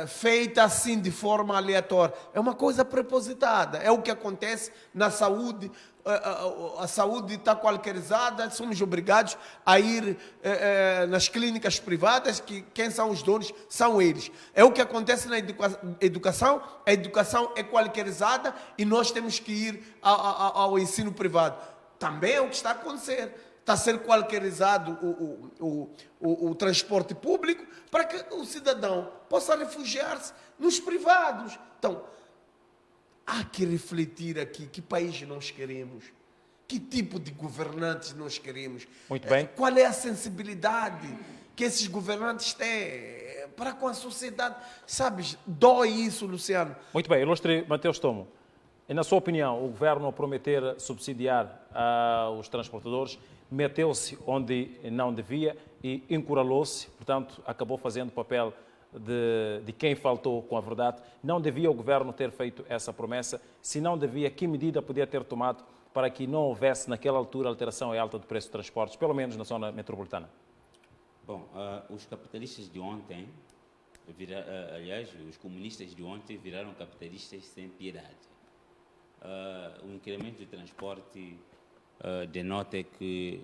feita assim de forma aleatória, é uma coisa propositada. É o que acontece na saúde. A saúde está qualquerizada, somos obrigados a ir nas clínicas privadas, que quem são os donos são eles. É o que acontece na educação, a educação é qualquerizada e nós temos que ir ao ensino privado. Também é o que está a acontecer. Está a ser qualquerizado o transporte público para que o cidadão possa refugiar-se nos privados. Então, há que refletir aqui que país nós queremos, que tipo de governantes nós queremos. Muito bem. Qual é a sensibilidade que esses governantes têm para com a sociedade. Sabes, dói isso, Luciano. Muito bem, ilustre Mateus Tomo. E na sua opinião, o governo, ao prometer subsidiar os transportadores, meteu-se onde não devia e encurralou-se, portanto, acabou fazendo o papel de quem faltou com a verdade. Não devia o governo ter feito essa promessa? Se não devia, que medida podia ter tomado para que não houvesse, naquela altura, alteração e alta do preço de transportes, pelo menos na zona metropolitana? Bom, os capitalistas de ontem, aliás, os comunistas de ontem viraram capitalistas sem piedade. O incremento de transporte denota que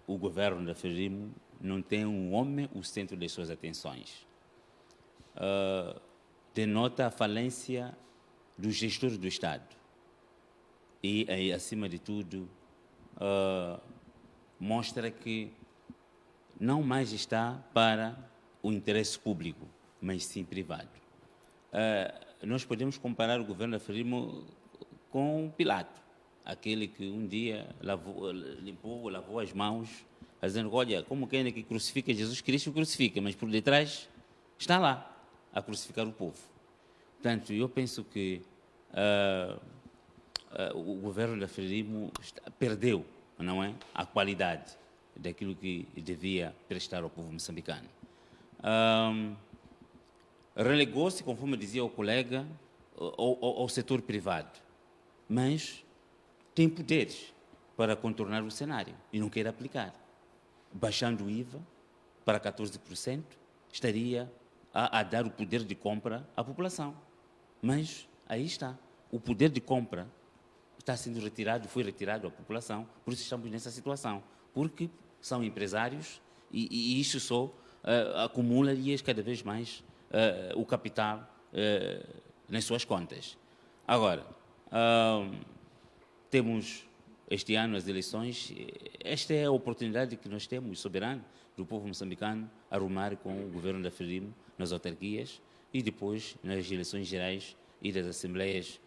o governo da Frelimo não tem um homem o centro das suas atenções. Denota a falência dos gestores do Estado e, acima de tudo, mostra que não mais está para o interesse público, mas sim privado. Nós podemos comparar o governo da Frelimo com Pilato, aquele que um dia lavou as mãos, dizendo: olha, como quem é que crucifica Jesus Cristo, crucifica, mas por detrás está lá a crucificar o povo. Portanto, eu penso que o governo da Frelimo perdeu, não é, a qualidade daquilo que devia prestar ao povo moçambicano. Relegou-se, conforme dizia o colega, ao setor privado, mas tem poderes para contornar o cenário e não quer aplicar. Baixando o IVA para 14%, estaria a dar o poder de compra à população. Mas aí está, o poder de compra está sendo retirado, foi retirado à população, por isso estamos nessa situação, porque são empresários e isso só acumula-lhes cada vez mais o capital nas suas contas. Agora, temos este ano as eleições, esta é a oportunidade que nós temos, soberano, do povo moçambicano, arrumar com o governo da Frelimo nas autarquias e depois nas eleições gerais e das assembleias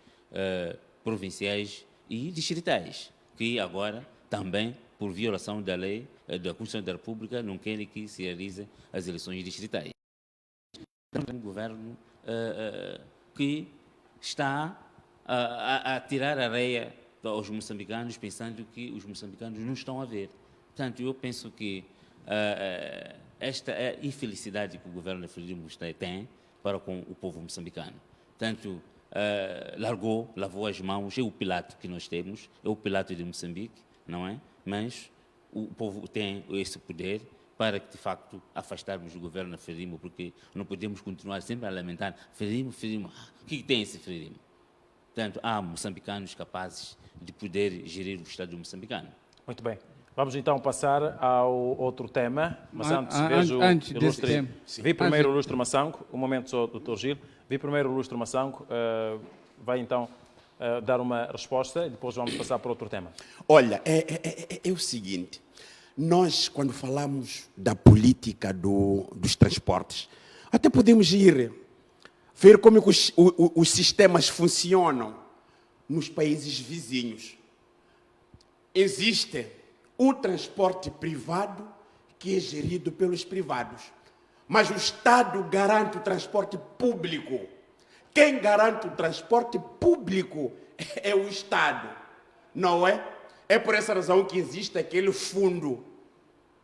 provinciais e distritais, que agora também, por violação da lei da Constituição da República, não querem que se realizem as eleições distritais. Um governo que está a tirar a areia aos moçambicanos, pensando que os moçambicanos não estão a ver. Portanto, eu penso que esta é a infelicidade que o governo da Frelimo tem para com o povo moçambicano. Portanto, lavou as mãos, é o Pilato que nós temos, é o Pilato de Moçambique, não é? Mas o povo tem esse poder para que, de facto, afastarmos o governo da Frelimo, porque não podemos continuar sempre a lamentar Frelimo, Frelimo. O que tem esse Frelimo? Portanto, há moçambicanos capazes de poder gerir o Estado moçambicano. Muito bem. Vamos então passar ao outro tema. Mas antes desse tema. Vi primeiro o Ilustre Massanco, um momento só, Dr. Gil. Vi primeiro o Ilustre Massanco, vai então dar uma resposta e depois vamos passar para outro tema. Olha, é o seguinte, nós quando falamos da política dos transportes, até podemos ir ver como os sistemas funcionam nos países vizinhos. Existe o transporte privado que é gerido pelos privados, mas o Estado garante o transporte público. Quem garante o transporte público é o Estado, não é? É por essa razão que existe aquele fundo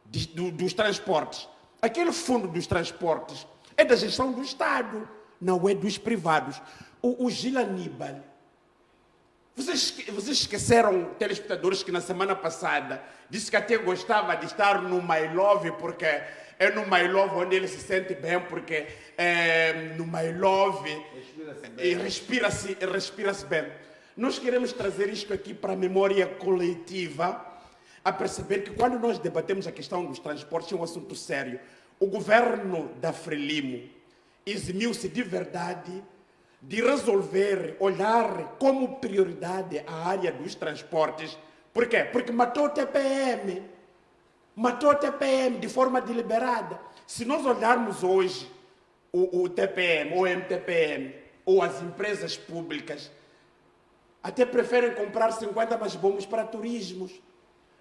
dos transportes. Aquele fundo dos transportes é da gestão do Estado, não é dos privados. O Gil Aníbal, vocês esqueceram, telespectadores, que na semana passada disse que até gostava de estar no My Love, porque é no My Love onde ele se sente bem, porque no My Love respira-se bem. Nós queremos trazer isto aqui para a memória coletiva, a perceber que quando nós debatemos a questão dos transportes, é um assunto sério. O governo da Frelimo eximiu-se de verdade de resolver, olhar como prioridade a área dos transportes. Por quê? Porque matou o TPM. Matou o TPM de forma deliberada. Se nós olharmos hoje o TPM, ou MTPM, ou as empresas públicas, até preferem comprar 50 mais bombos para turismos,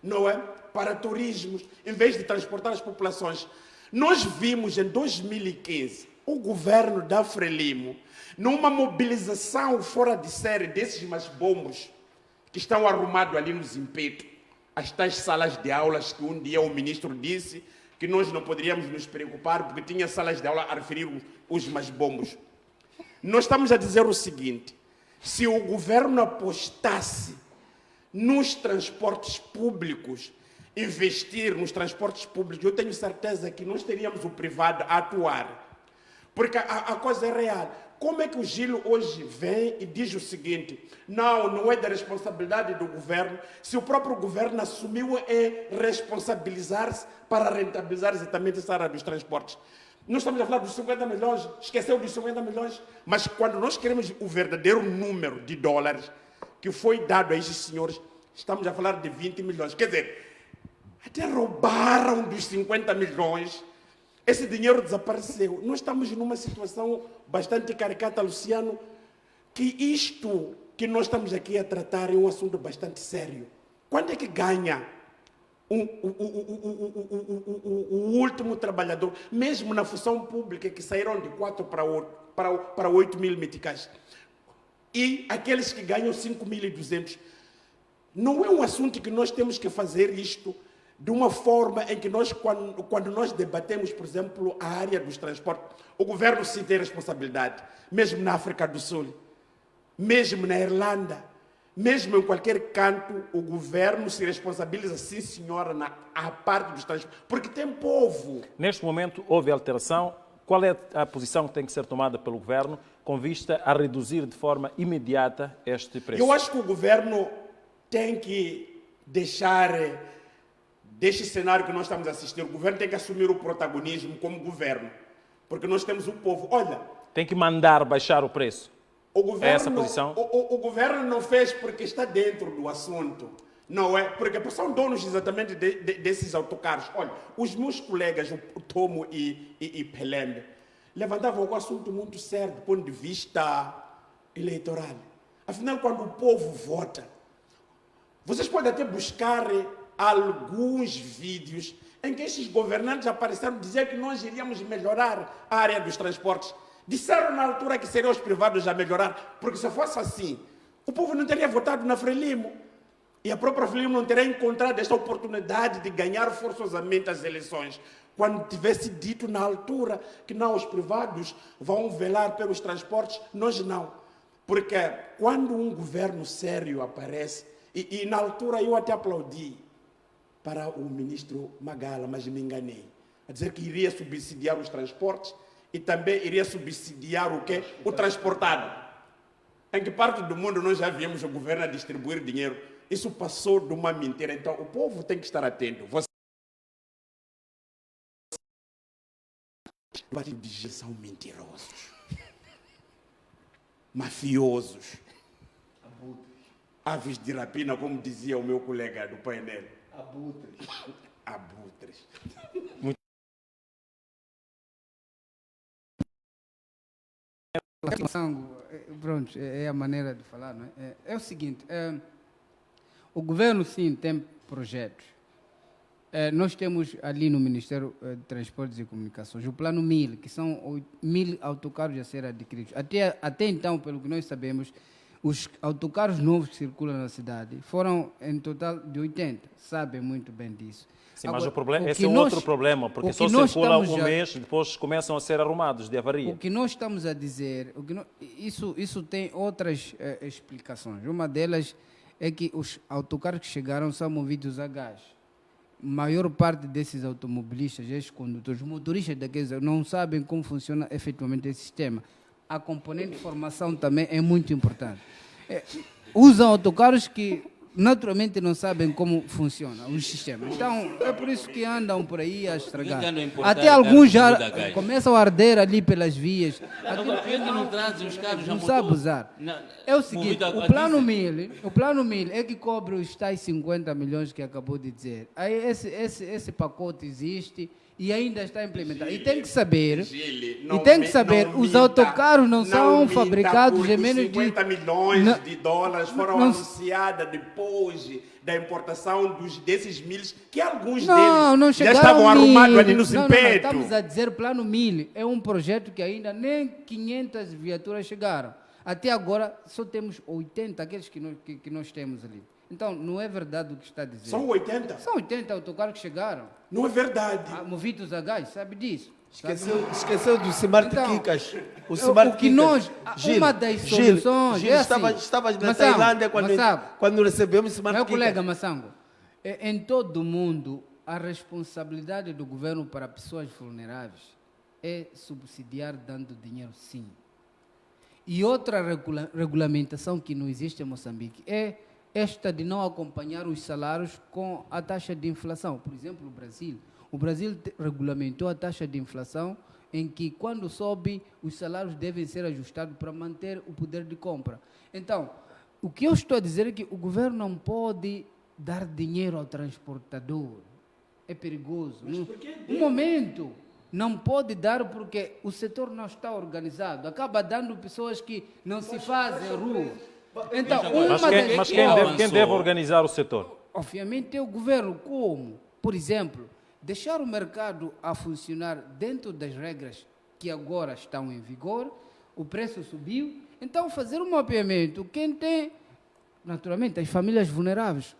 não é? Para turismos, em vez de transportar as populações. Nós vimos em 2015 o governo da Frelimo numa mobilização fora de série desses mais bombos que estão arrumados ali no Zimpeto, as tais salas de aulas que um dia o ministro disse que nós não poderíamos nos preocupar porque tinha salas de aula a referir os mais bombos. Nós estamos a dizer o seguinte: se o governo apostasse nos transportes públicos, investir nos transportes públicos, eu tenho certeza que nós teríamos o privado a atuar. Porque a coisa é real. Como é que o Gil hoje vem e diz o seguinte: não é da responsabilidade do governo, se o próprio governo assumiu responsabilizar-se para rentabilizar exatamente essa área dos transportes? Nós estamos a falar dos 50 milhões, esqueceu dos 50 milhões, mas quando nós queremos o verdadeiro número de dólares que foi dado a esses senhores, estamos a falar de 20 milhões. Quer dizer, até roubaram dos 50 milhões, esse dinheiro desapareceu. Nós estamos numa situação bastante caricata, Luciano, que isto que nós estamos aqui a tratar é um assunto bastante sério. Quando é que ganha o último trabalhador, mesmo na função pública, que saíram de 4 para 8 mil meticais, e aqueles que ganham 5.200? Não é um assunto que nós temos que fazer isto de uma forma em que nós, quando nós debatemos, por exemplo, a área dos transportes, o governo sim tem responsabilidade, mesmo na África do Sul. mesmo na Irlanda, mesmo em qualquer canto, o governo se responsabiliza, sim senhora, à parte dos transportes, porque tem povo. Neste momento houve alteração. Qual é a posição que tem que ser tomada pelo governo com vista a reduzir de forma imediata este preço? Eu acho que o governo tem que deixar, deste cenário que nós estamos a assistir, o governo tem que assumir o protagonismo como governo, porque nós temos um povo. Olha, tem que mandar baixar o preço. O governo, é essa a posição? O governo não fez porque está dentro do assunto. Não é? Porque são donos exatamente desses autocarros. Olha, os meus colegas, o Tomo e Pelembe, levantavam o assunto muito sério do ponto de vista eleitoral. Afinal, quando o povo vota, vocês podem até buscar alguns vídeos em que esses governantes apareceram dizer que nós iríamos melhorar a área dos transportes. Disseram na altura que seriam os privados a melhorar, porque se fosse assim, o povo não teria votado na Frelimo. E a própria Frelimo não teria encontrado esta oportunidade de ganhar forçosamente as eleições, quando tivesse dito na altura que não, os privados vão velar pelos transportes, nós não. Porque quando um governo sério aparece, e na altura eu até aplaudi para o ministro Magala, mas me enganei, a dizer que iria subsidiar os transportes e também iria subsidiar o quê? O transportado. Em que parte do mundo nós já viemos o governo a distribuir dinheiro? Isso passou de uma mentira. Então, o povo tem que estar atento. Você são mentirosos, mafiosos, aves de rapina, como dizia o meu colega do painel. Abutres. Pronto, é a maneira de falar, não é? É o seguinte, o governo sim tem projetos. Nós temos ali no Ministério de Transportes e Comunicações o Plano 1000, que são 1000 autocarros a ser adquiridos. Até então, pelo que nós sabemos, os autocarros novos que circulam na cidade foram em total de 80. Sabem muito bem disso. Sim, agora, mas o problema, esse é outro problema, porque só circulam um mês e depois começam a ser arrumados de avaria. O que nós estamos a dizer, isso tem outras explicações. Uma delas é que os autocarros que chegaram são movidos a gás. A maior parte desses automobilistas, esses condutores, motoristas daqueles, não sabem como funciona efetivamente esse sistema. A componente de formação também é muito importante. Usam autocarros que naturalmente não sabem como funciona o sistema. Então, é por isso que andam por aí a estragar. Até alguns já começam a arder ali pelas vias. Não sabe usar. É o seguinte, o plano 1000 é que cobre os tais 50 milhões que acabou de dizer. Aí esse pacote existe e ainda está implementado. E tem que saber, os autocarros não são fabricados em menos de 50 milhões de dólares foram anunciados depois da importação desses 1000, que alguns deles já estavam arrumados ali no Zimpeto. Estamos a dizer Plano 1000 é um projeto que ainda nem 500 viaturas chegaram. Até agora só temos 80, aqueles que nós temos ali. Então, não é verdade o que está a dizer. São 80? São 80 autocarros que chegaram. Não é verdade. Movidos a gás, sabe disso? Esqueceu do Smart Kikas. O que nós, uma das soluções... Gil, estava na Tailândia quando recebemos Smart Kikas. Meu colega Massango, em todo o mundo, a responsabilidade do governo para pessoas vulneráveis é subsidiar dando dinheiro, sim. E outra regulamentação que não existe em Moçambique é esta de não acompanhar os salários com a taxa de inflação. Por exemplo, o Brasil regulamentou a taxa de inflação em que, quando sobe, os salários devem ser ajustados para manter o poder de compra. Então, o que eu estou a dizer é que o governo não pode dar dinheiro ao transportador. É perigoso. Um momento, não pode dar porque o setor não está organizado. Acaba dando pessoas que não se fazem rua. Então, mas quem deve organizar o setor? Obviamente é o governo. Como? Por exemplo, deixar o mercado a funcionar dentro das regras que agora estão em vigor, o preço subiu, então fazer um mapeamento. Quem tem, naturalmente, as famílias vulneráveis.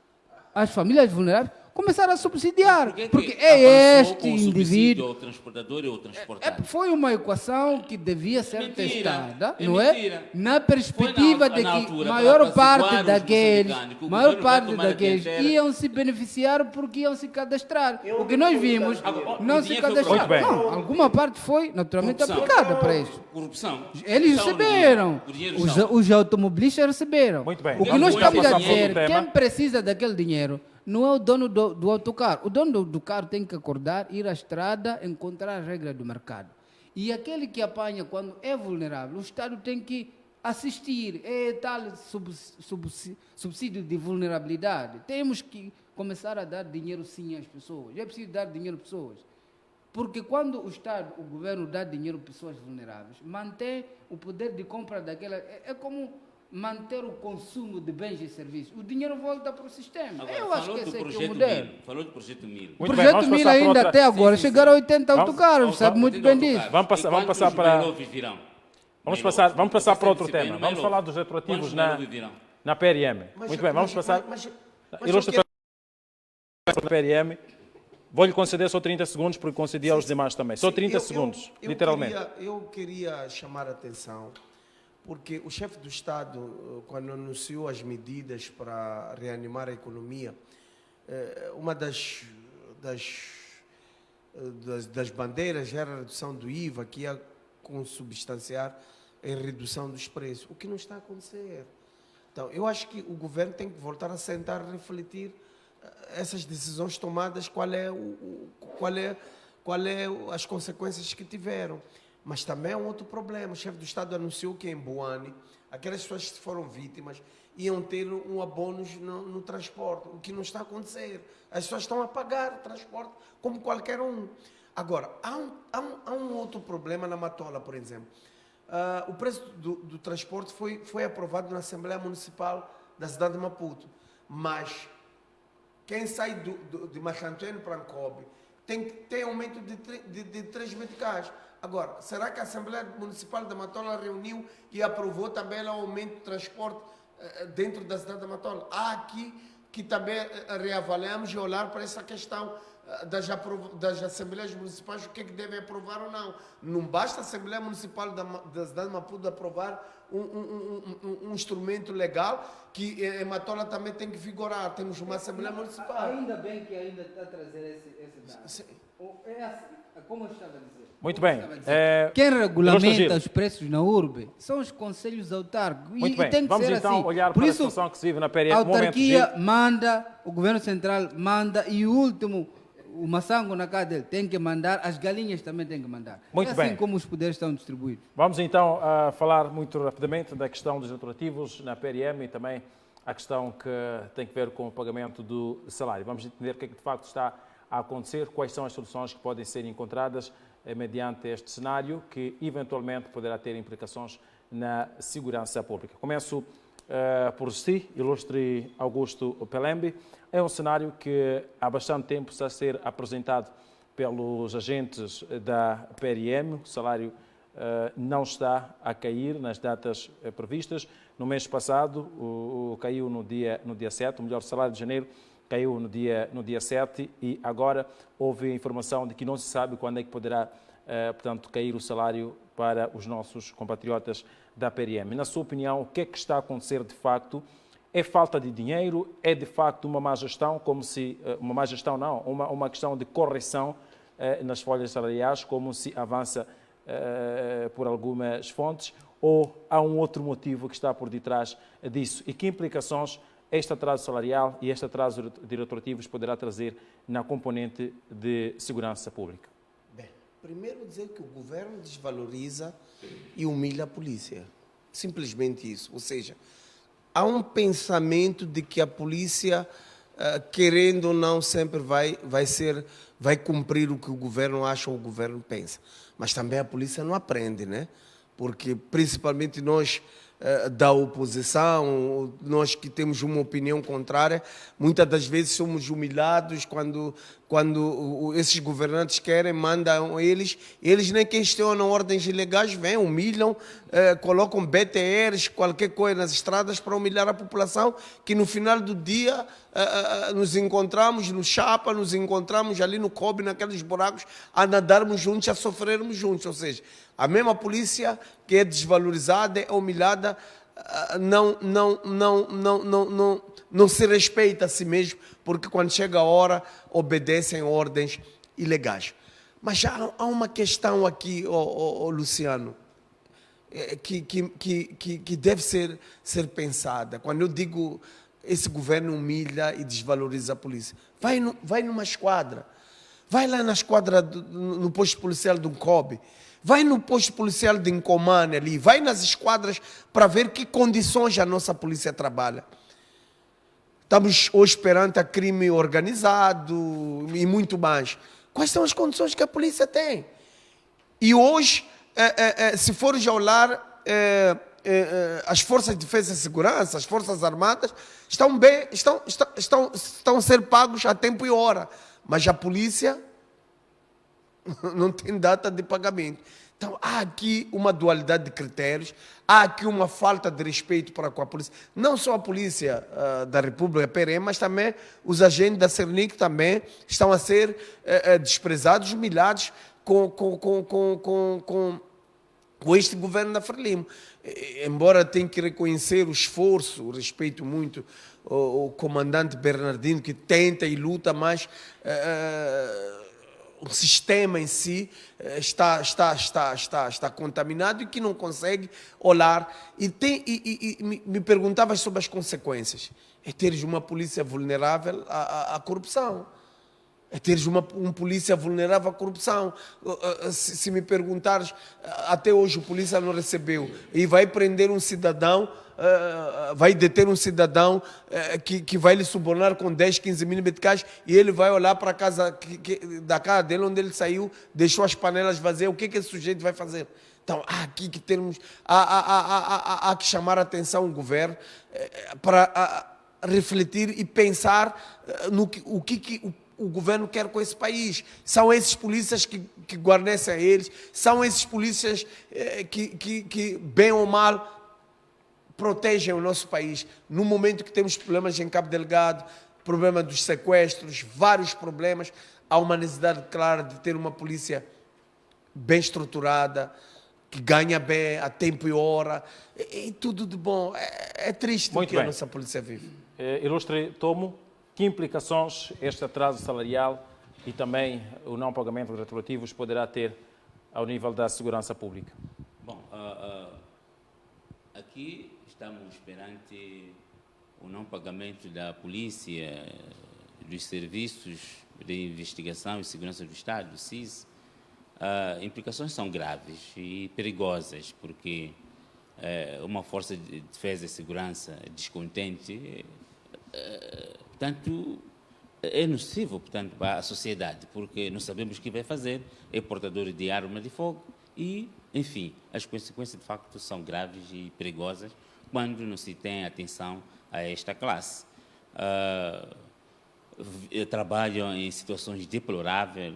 As famílias vulneráveis começar a subsidiar. Porque Porque avançou é este com o subsídio indivíduo. ao transportador e ao transportado. Foi uma equação que devia ser Mentira, testada, é não mentira. é? Na perspectiva Foi de na que altura, maior para parte apaziguar os daqueles, moçambicanos, que o maior governo vai parte tomar a daqueles dianteira. iam se beneficiar porque iam se cadastrar. O que nós vimos, Agora, não o se dinheiro foi cadastraram. Muito bem. Não, alguma parte foi naturalmente Corrupção. aplicada para isso. Corrupção. Eles Estão no receberam. dinheiro. O dinheiro está. Os automobilistas receberam. Muito bem. O que Vamos nós estamos a passar para dizer, outro tema. quem precisa daquele dinheiro não é o dono do autocarro. O dono do carro tem que acordar, ir à estrada, encontrar as regras do mercado. E aquele que apanha quando é vulnerável, o Estado tem que assistir. É tal subsídio de vulnerabilidade. Temos que começar a dar dinheiro sim às pessoas. É preciso dar dinheiro às pessoas. Porque quando o Estado, o governo dá dinheiro a pessoas vulneráveis, mantém o poder de compra daquela... É como manter o consumo de bens e serviços. O dinheiro volta para o sistema. Agora, Eu acho falou que do esse é que é o projeto modelo. Mil. Falou do projeto Mil. Muito O bem, projeto vamos 1000 passar para ainda outra- até agora Sim, sim, chegaram a sim. 80 autocarros, sabe muito bem disso. Vamos passar para- Vamos passar para outro tema. Vamos falar dos retroativos na PRM. Muito bem, vamos passar. Ilustra para a PRM. Vou-lhe conceder só 30 segundos, porque concedi aos demais também. Só 30 segundos, literalmente. Eu queria chamar a atenção, porque o chefe do Estado, quando anunciou as medidas para reanimar a economia, uma das bandeiras era a redução do IVA, que ia consubstanciar em redução dos preços, o que não está a acontecer. Então, eu acho que o governo tem que voltar a sentar e refletir essas decisões tomadas, qual é as consequências que tiveram. Mas também é um outro problema. O chefe do Estado anunciou que em Boane, aquelas pessoas que foram vítimas iam ter um abono no transporte, o que não está a acontecer. As pessoas estão a pagar o transporte como qualquer um. Agora, há um outro problema na Matola, por exemplo. O preço do transporte foi aprovado na Assembleia Municipal da cidade de Maputo, mas quem sai de Machantuene para Ancobe tem aumento de 3 meticais. Agora, será que a Assembleia Municipal da Matola reuniu e aprovou também o aumento do transporte dentro da cidade da Matola? Há aqui que também reavaliamos e olhar para essa questão das Assembleias Municipais, o que é que devem aprovar ou não. Não basta a Assembleia Municipal da cidade de Maputo aprovar um instrumento legal que em Matola também tem que vigorar. Temos uma Assembleia Municipal. Ainda bem que ainda está a trazer esse dado. Sim. É assim, como eu estava a dizer. Muito bem. Quem regulamenta Giro. os preços na urbe são os conselhos autárquicos. Muito E bem. tem que Vamos ser então assim. olhar Por para a isso, situação que se vive na PRM. a Um momento, autarquia Giro. manda, o governo central manda e o último, o Massango na casa dele tem que mandar, as galinhas também têm que mandar. Muito é assim bem. como os poderes estão distribuídos. Vamos então falar muito rapidamente da questão dos retroativos na PRM e também a questão que tem que ver com o pagamento do salário. Vamos entender o que é que de facto está a acontecer, quais são as soluções que podem ser encontradas mediante este cenário, que eventualmente poderá ter implicações na segurança pública. Começo por si, ilustre Augusto Pelembi. É um cenário que há bastante tempo está a ser apresentado pelos agentes da PRM. O salário não está a cair nas datas previstas. No mês passado, caiu no dia 7, o melhor salário de janeiro caiu no dia 7 e agora houve a informação de que não se sabe quando é que poderá, portanto, cair o salário para os nossos compatriotas da PRM. Na sua opinião, o que é que está a acontecer de facto? É falta de dinheiro? É de facto uma má gestão, como se... Uma má gestão não, uma questão de correção nas folhas salariais, como se avança por algumas fontes, ou há um outro motivo que está por detrás disso? E que implicações este atraso salarial e este atraso de retroativos poderá trazer na componente de segurança pública? Bem, primeiro dizer que o governo desvaloriza e humilha a polícia. Simplesmente isso. Ou seja, há um pensamento de que a polícia, querendo ou não, sempre vai cumprir o que o governo acha ou o governo pensa. Mas também a polícia não aprende, né? Porque principalmente nós da oposição, nós que temos uma opinião contrária, muitas das vezes somos humilhados quando quando esses governantes querem, mandam eles nem questionam ordens ilegais, vêm, humilham, colocam BTRs, qualquer coisa nas estradas para humilhar a população, que no final do dia nos encontramos no Chapa, nos encontramos ali no Cobre, naqueles buracos, a nadarmos juntos, a sofrermos juntos. Ou seja, a mesma polícia que é desvalorizada, é humilhada, não se respeita a si mesmo, porque quando chega a hora obedecem ordens ilegais. Mas já há uma questão aqui, Luciano, que deve ser pensada. Quando eu digo esse governo humilha e desvaloriza a polícia, vai numa esquadra, vai lá na esquadra, no posto policial do Nkobe, vai no posto policial de Ncomane ali, vai nas esquadras para ver que condições a nossa polícia trabalha. Estamos hoje perante a crime organizado e muito mais. Quais são as condições que a polícia tem? E hoje, se fores olhar, as forças de defesa e segurança, as forças armadas, estão a ser pagos a tempo e hora. Mas a polícia não tem data de pagamento. Então, há aqui uma dualidade de critérios, há aqui uma falta de respeito para com a polícia. Não só a polícia da República, PRM, mas também os agentes da Cernic também estão a ser desprezados, humilhados com este governo da Frelimo. Embora tenha que reconhecer o esforço, respeito muito o comandante Bernardino, que tenta e luta, mas o sistema em si está contaminado e que não consegue olhar. Me perguntava sobre as consequências. É teres uma polícia vulnerável à corrupção. É teres uma polícia vulnerável à corrupção. Se me perguntares, até hoje a polícia não recebeu e vai prender um cidadão, vai deter um cidadão que vai lhe subornar com 10, 15 mil meticais e ele vai olhar para a casa da casa dele, onde ele saiu, deixou as panelas vazias. O que esse sujeito vai fazer? Então, há aqui que há que chamar a atenção o governo para refletir e pensar no que o governo quer com esse país. São esses polícias que guarnecem a eles, são esses polícias que, bem ou mal, protegem o nosso país. No momento que temos problemas em Cabo Delgado, problema dos sequestros, vários problemas, há uma necessidade clara de ter uma polícia bem estruturada, que ganha bem, a tempo e hora, e tudo de bom. É triste o que a nossa polícia vive. Ilustre Tomo, que implicações este atraso salarial e também o não pagamento de retroativos poderá ter ao nível da segurança pública? Bom, aqui estamos perante o não pagamento da polícia, dos serviços de investigação e segurança do Estado, do SIS. Implicações são graves e perigosas, porque uma força de defesa e segurança descontente portanto, é nocivo, portanto, para a sociedade, porque não sabemos o que vai fazer, é portador de arma de fogo e, enfim, as consequências de facto são graves e perigosas quando não se tem atenção a esta classe. Trabalham em situações deploráveis,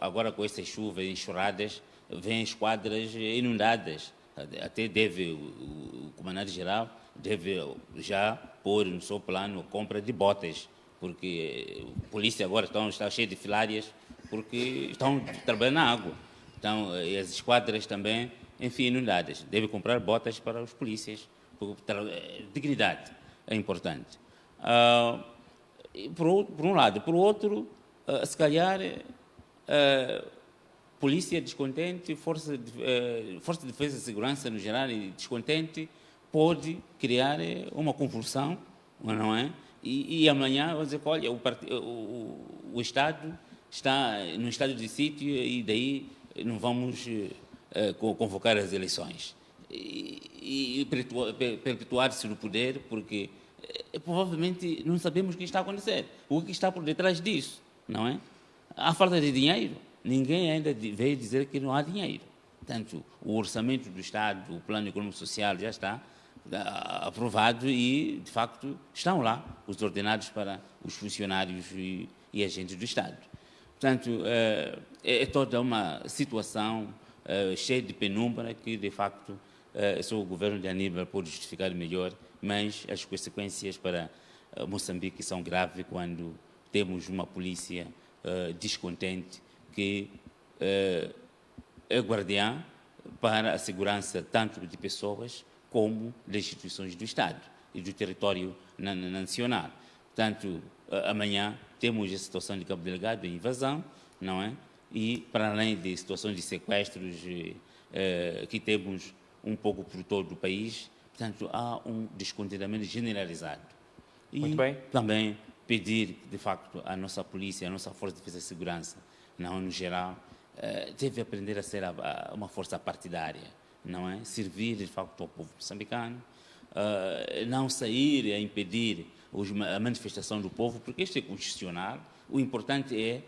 agora com essas chuvas enxurradas, vêm esquadras inundadas, até deve o comandante-geral deve já pôr no seu plano a compra de botas, porque a polícia agora está cheia de filárias, porque estão trabalhando na água. Então, as esquadras também, enfim, inundadas. Deve comprar botas para os polícias, porque dignidade é importante. Por um lado. Por outro, se calhar, polícia descontente, força de defesa e segurança no geral descontente, pode criar uma convulsão, não é? E amanhã vamos dizer que, olha, o Estado está num estado de sítio e daí não vamos convocar as eleições. E perpetuar-se no poder, porque provavelmente não sabemos o que está a acontecer, o que está por detrás disso, não é? Há falta de dinheiro, ninguém ainda veio dizer que não há dinheiro. Portanto, o orçamento do Estado, o plano econômico social já está aprovado e, de facto, estão lá os ordenados para os funcionários e agentes do Estado. Portanto, é toda uma situação cheia de penumbra que, de facto, só o governo de Aníbal pode justificar melhor, mas as consequências para Moçambique são graves quando temos uma polícia descontente que é guardiã para a segurança tanto de pessoas como das instituições do Estado e do território nacional. Portanto, amanhã temos a situação de Cabo Delgado, de invasão, não é? E, para além de situações de sequestros que temos um pouco por todo o país, portanto, há um descontentamento generalizado. E muito bem. Também pedir, de facto, à nossa polícia, à nossa Força de Defesa e Segurança, no geral, deve aprender a ser uma força partidária, não é? Servir, de facto, ao povo moçambicano, não sair a impedir a manifestação do povo, porque isto é constitucional. O importante é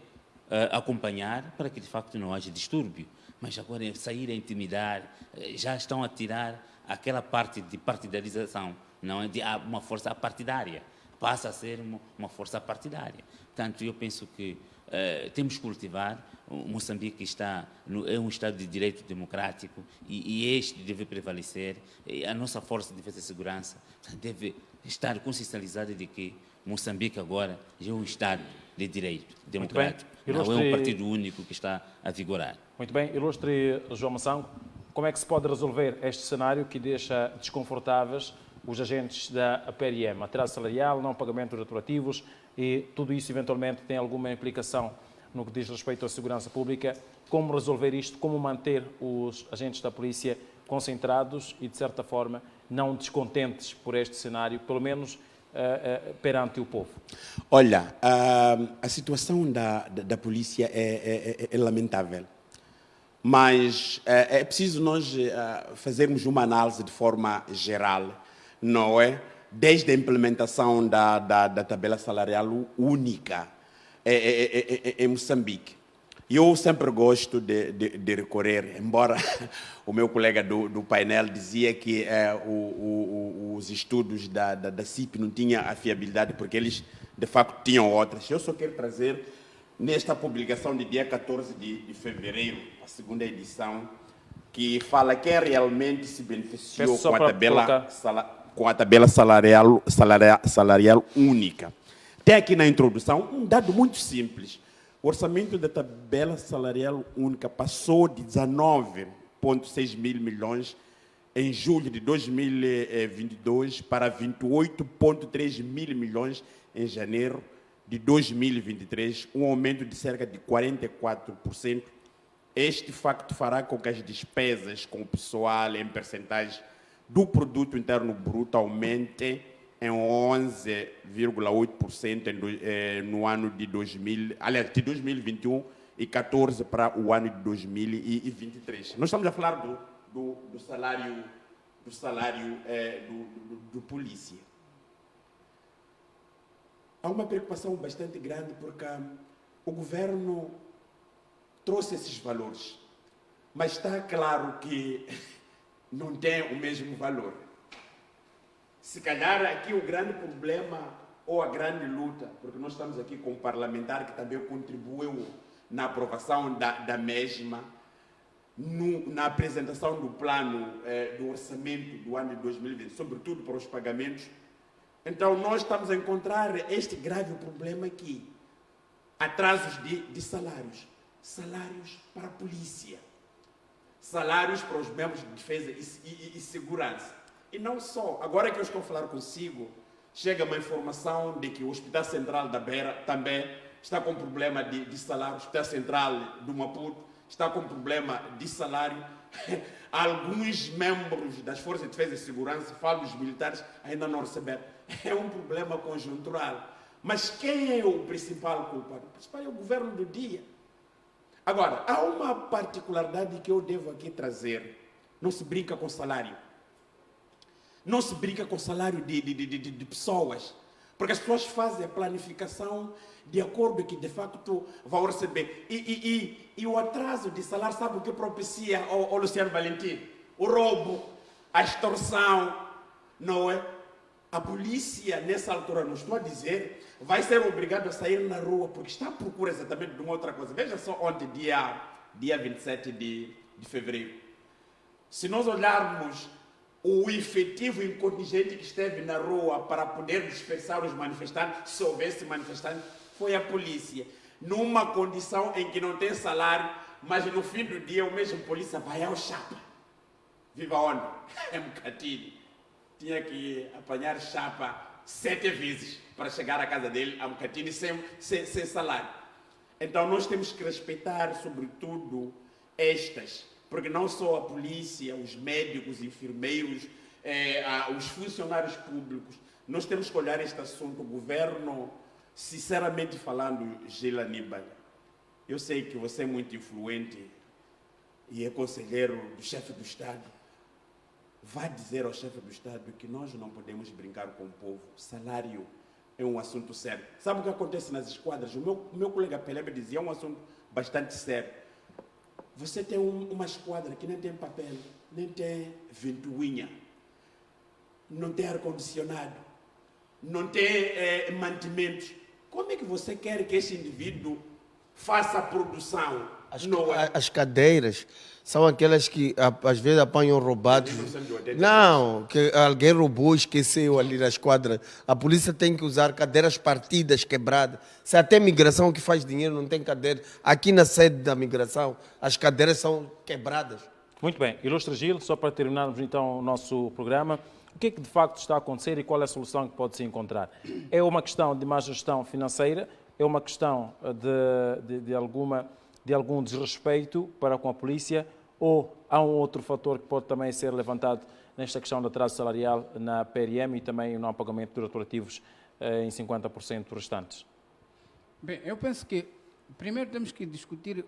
acompanhar para que, de facto, não haja distúrbio. Mas agora sair a intimidar, já estão a tirar aquela parte de partidarização, não é? De uma força partidária. Passa a ser uma força partidária. Portanto, eu penso que temos que cultivar. O Moçambique é um Estado de direito democrático e este deve prevalecer. E a nossa Força de Defesa e Segurança deve estar consciencializada de que Moçambique agora é um Estado de direito democrático. Não é um partido único que está a vigorar. Muito bem. Ilustre João Massango, como é que se pode resolver este cenário que deixa desconfortáveis os agentes da PRM? Atraso salarial, não pagamento retroativos e tudo isso eventualmente tem alguma implicação no que diz respeito à segurança pública. Como resolver isto? Como manter os agentes da polícia concentrados e, de certa forma, não descontentes por este cenário, pelo menos perante o povo? Olha, a situação da polícia é lamentável, mas é preciso nós fazermos uma análise de forma geral, não é? Desde a implementação da tabela salarial única em Moçambique. Eu sempre gosto de recorrer, embora o meu colega do painel dizia que os estudos da CIP não tinham a fiabilidade, porque eles, de facto, tinham outras. Eu só quero trazer, nesta publicação de dia 14 de fevereiro, a segunda edição, que fala quem realmente se beneficiou com a tabela salarial única. Tem aqui na introdução um dado muito simples. O orçamento da tabela salarial única passou de 19,6 mil milhões em julho de 2022 para 28,3 mil milhões em janeiro de 2023, um aumento de cerca de 44%. Este facto fará com que as despesas com o pessoal em percentagem do produto interno bruto aumentem em 11,8% no ano de 2021 e 14% para o ano de 2023. Nós estamos a falar do salário do polícia. Há uma preocupação bastante grande porque o governo trouxe esses valores, mas está claro que não tem o mesmo valor. Se calhar aqui o grande problema ou a grande luta, porque nós estamos aqui com um parlamentar que também contribuiu na aprovação da mesma, na apresentação do plano do orçamento do ano de 2020, sobretudo para os pagamentos. Então nós estamos a encontrar este grave problema aqui, atrasos de salários, salários para a polícia, salários para os membros de defesa e segurança. E não só, agora que eu estou a falar consigo, chega uma informação de que o Hospital Central da Beira também está com problema de salário, o Hospital Central do Maputo está com problema de salário. Alguns membros das Forças de Defesa e Segurança, falo dos militares, ainda não receberam. É um problema conjuntural. Mas quem é o principal culpado? O principal é o governo do dia. Agora, há uma particularidade que eu devo aqui trazer. Não se brinca com salário. Não se brinca com salário de pessoas, porque as pessoas fazem a planificação de acordo com que de facto vão receber. E o atraso de salário, sabe o que propicia ao Luciano Valentim? O roubo, a extorsão, não é? a polícia, nessa altura, não estou a dizer, vai ser obrigado a sair na rua, porque está à procura exatamente de uma outra coisa. Veja só ontem, dia 27 de fevereiro. Se nós olharmos o efetivo e contingente que esteve na rua para poder dispersar os manifestantes, se houvesse manifestantes, foi a polícia. Numa condição em que não tem salário, mas no fim do dia o mesmo polícia vai ao chapa. Viva onde? É Mokatini. Tinha que apanhar chapa 7 vezes para chegar à casa dele, a Mokatini, sem salário. Então nós temos que respeitar, sobretudo, estas, porque não só a polícia, os médicos, os enfermeiros, os funcionários públicos, nós temos que olhar este assunto. O governo, sinceramente falando, Gila Aníbal, eu sei que você é muito influente e é conselheiro do chefe do Estado. Vá dizer ao chefe do Estado que nós não podemos brincar com o povo. Salário é um assunto sério. Sabe o que acontece nas esquadras? O meu colega Pelebe dizia, é um assunto bastante sério. Você tem uma esquadra que nem tem papel, nem tem ventoinha, não tem ar-condicionado, não tem mantimentos. Como é que você quer que esse indivíduo faça a produção? As cadeiras são aquelas que às vezes apanham roubados. Não, que alguém roubou, esqueceu ali na esquadra. A polícia tem que usar cadeiras partidas, quebradas. Se até migração que faz dinheiro não tem cadeira, aqui na sede da migração as cadeiras são quebradas. Muito bem. Ilustre Gil, só para terminarmos então o nosso programa, o que é que de facto está a acontecer e qual é a solução que pode se encontrar? É uma questão de má gestão financeira? É uma questão de algum desrespeito para com a polícia, ou há um outro fator que pode também ser levantado nesta questão do atraso salarial na PRM e também no pagamento de retroativos em 50% restantes? Bem, eu penso que primeiro temos que discutir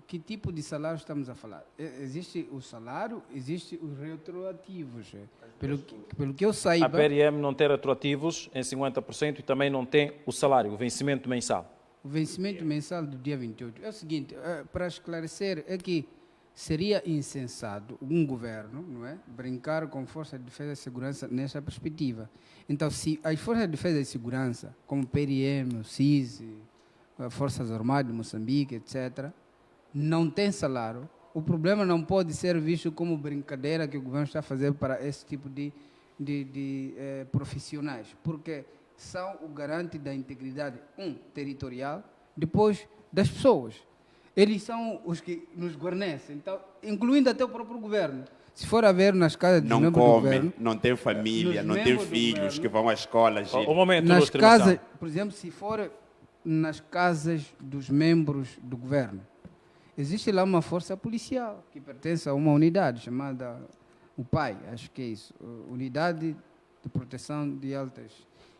que tipo de salário estamos a falar. Existe o salário, existe os retroativos. Pelo que eu saiba... A PRM não tem retroativos em 50% e também não tem o salário, o vencimento mensal. O vencimento mensal do dia 28. É o seguinte, para esclarecer, é que seria insensato um governo, não é, brincar com Força de Defesa e Segurança nessa perspectiva. Então, se as Forças de Defesa e Segurança, como PRM, o CIS, Forças Armadas de Moçambique, etc., não têm salário, o problema não pode ser visto como brincadeira que o governo está a fazer para esse tipo de profissionais, porque são o garante da integridade, territorial, depois das pessoas. Eles são os que nos guarnecem, então, incluindo até o próprio governo. Se for a ver nas casas dos membros do governo... Não tem família, não tem filhos que vão à escola. O momento nas casas, por exemplo, se for nas casas dos membros do governo, existe lá uma força policial que pertence a uma unidade chamada o PAI, acho que é isso, Unidade de Proteção de Altas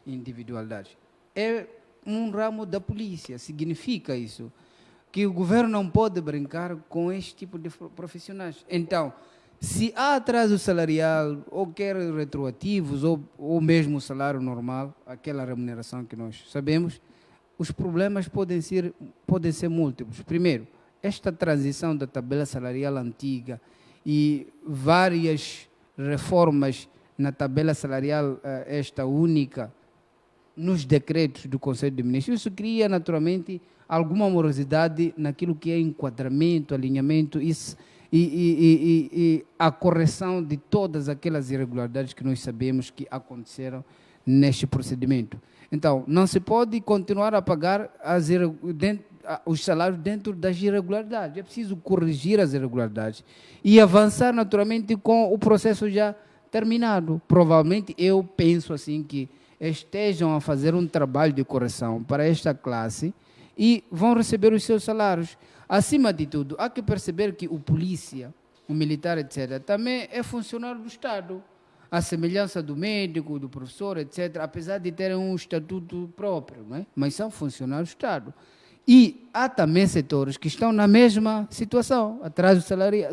Individualidades. É um ramo da polícia, significa isso, que o governo não pode brincar com este tipo de profissionais. Então, se há atraso salarial, ou quer retroativos, ou mesmo salário normal, aquela remuneração que nós sabemos, os problemas podem ser múltiplos. Primeiro, esta transição da tabela salarial antiga e várias reformas na tabela salarial, esta única, nos decretos do Conselho de Ministros, isso cria naturalmente alguma morosidade naquilo que é enquadramento, alinhamento e a correção de todas aquelas irregularidades que nós sabemos que aconteceram neste procedimento. Então, não se pode continuar a pagar os salários dentro das irregularidades. É preciso corrigir as irregularidades e avançar naturalmente com o processo já terminado. Provavelmente, eu penso assim que estejam a fazer um trabalho de correção para esta classe e vão receber os seus salários. Acima de tudo, há que perceber que o polícia, o militar, etc., também é funcionário do Estado. A semelhança do médico, do professor, etc., apesar de terem um estatuto próprio, não é? Mas são funcionários do Estado. E há também setores que estão na mesma situação, atraso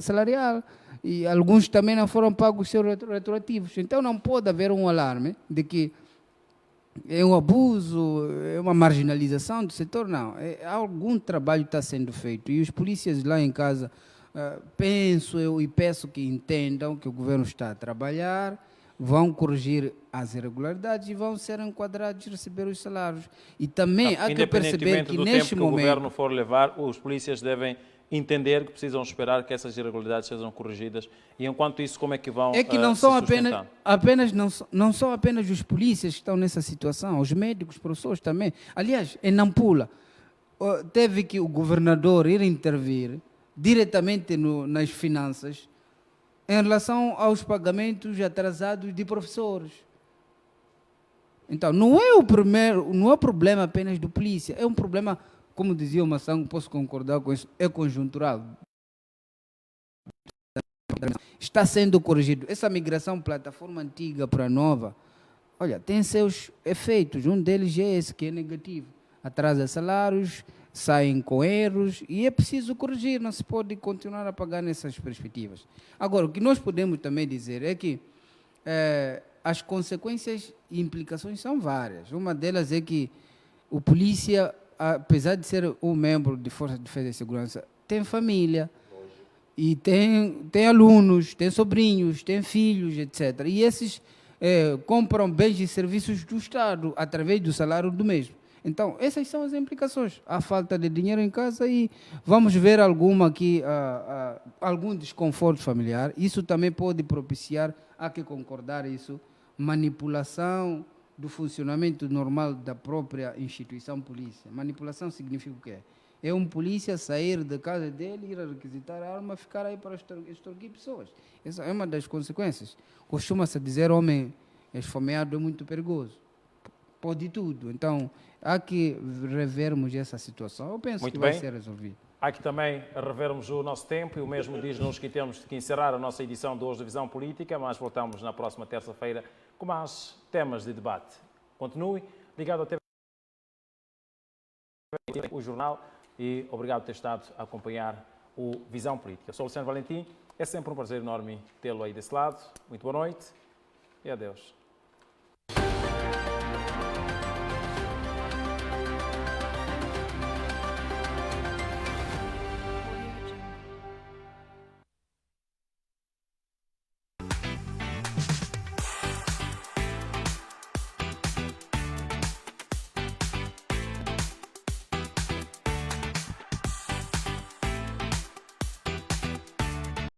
salarial, e alguns também não foram pagos os seus retroativos. Então não pode haver um alarme de que é um abuso, é uma marginalização do setor, não. Algum trabalho está sendo feito e os polícias lá em casa, penso eu e peço que entendam que o governo está a trabalhar, vão corrigir as irregularidades e vão ser enquadrados e receber os salários. E também há que perceber que do neste tempo que o momento... governo for levar, os polícias devem entender que precisam esperar que essas irregularidades sejam corrigidas. E enquanto isso, como é que vão É que não se são sustentando? não são apenas os polícias que estão nessa situação, os médicos, os professores também. Aliás, em Nampula, teve que o governador ir intervir diretamente nas finanças em relação aos pagamentos atrasados de professores. Então, não é o problema apenas do polícia, é um problema, como dizia o Massango, posso concordar com isso, é conjuntural. Está sendo corrigido. Essa migração plataforma antiga para a nova, olha, tem seus efeitos. Um deles é esse, que é negativo. Atrasa salários, saem com erros e é preciso corrigir, não se pode continuar a pagar nessas perspectivas. Agora, o que nós podemos também dizer é que as consequências e implicações são várias. Uma delas é que o polícia, apesar de ser um membro de Força de Defesa e Segurança, tem família, e tem alunos, tem sobrinhos, tem filhos, etc. E esses compram bens e serviços do Estado através do salário do mesmo. Então, essas são as implicações. Há falta de dinheiro em casa e vamos ver algum desconforto familiar. Isso também pode propiciar, há que concordar isso, manipulação do funcionamento normal da própria instituição polícia. Manipulação significa o quê? É um polícia sair da casa dele, ir a requisitar a arma, ficar aí para extorquir pessoas. Essa é uma das consequências. Costuma-se dizer, homem esfomeado é muito perigoso. Pode tudo. Então, há que revermos essa situação. Eu penso que vai ser resolvido. Há que também revermos o nosso tempo e o mesmo diz-nos que temos que encerrar a nossa edição de hoje da Visão Política, mas voltamos na próxima terça-feira com mais temas de debate. Continue ligado ao TV, o jornal, e obrigado por ter estado a acompanhar o Visão Política. Sou o Luciano Valentim, é sempre um prazer enorme tê-lo aí desse lado. Muito boa noite e adeus.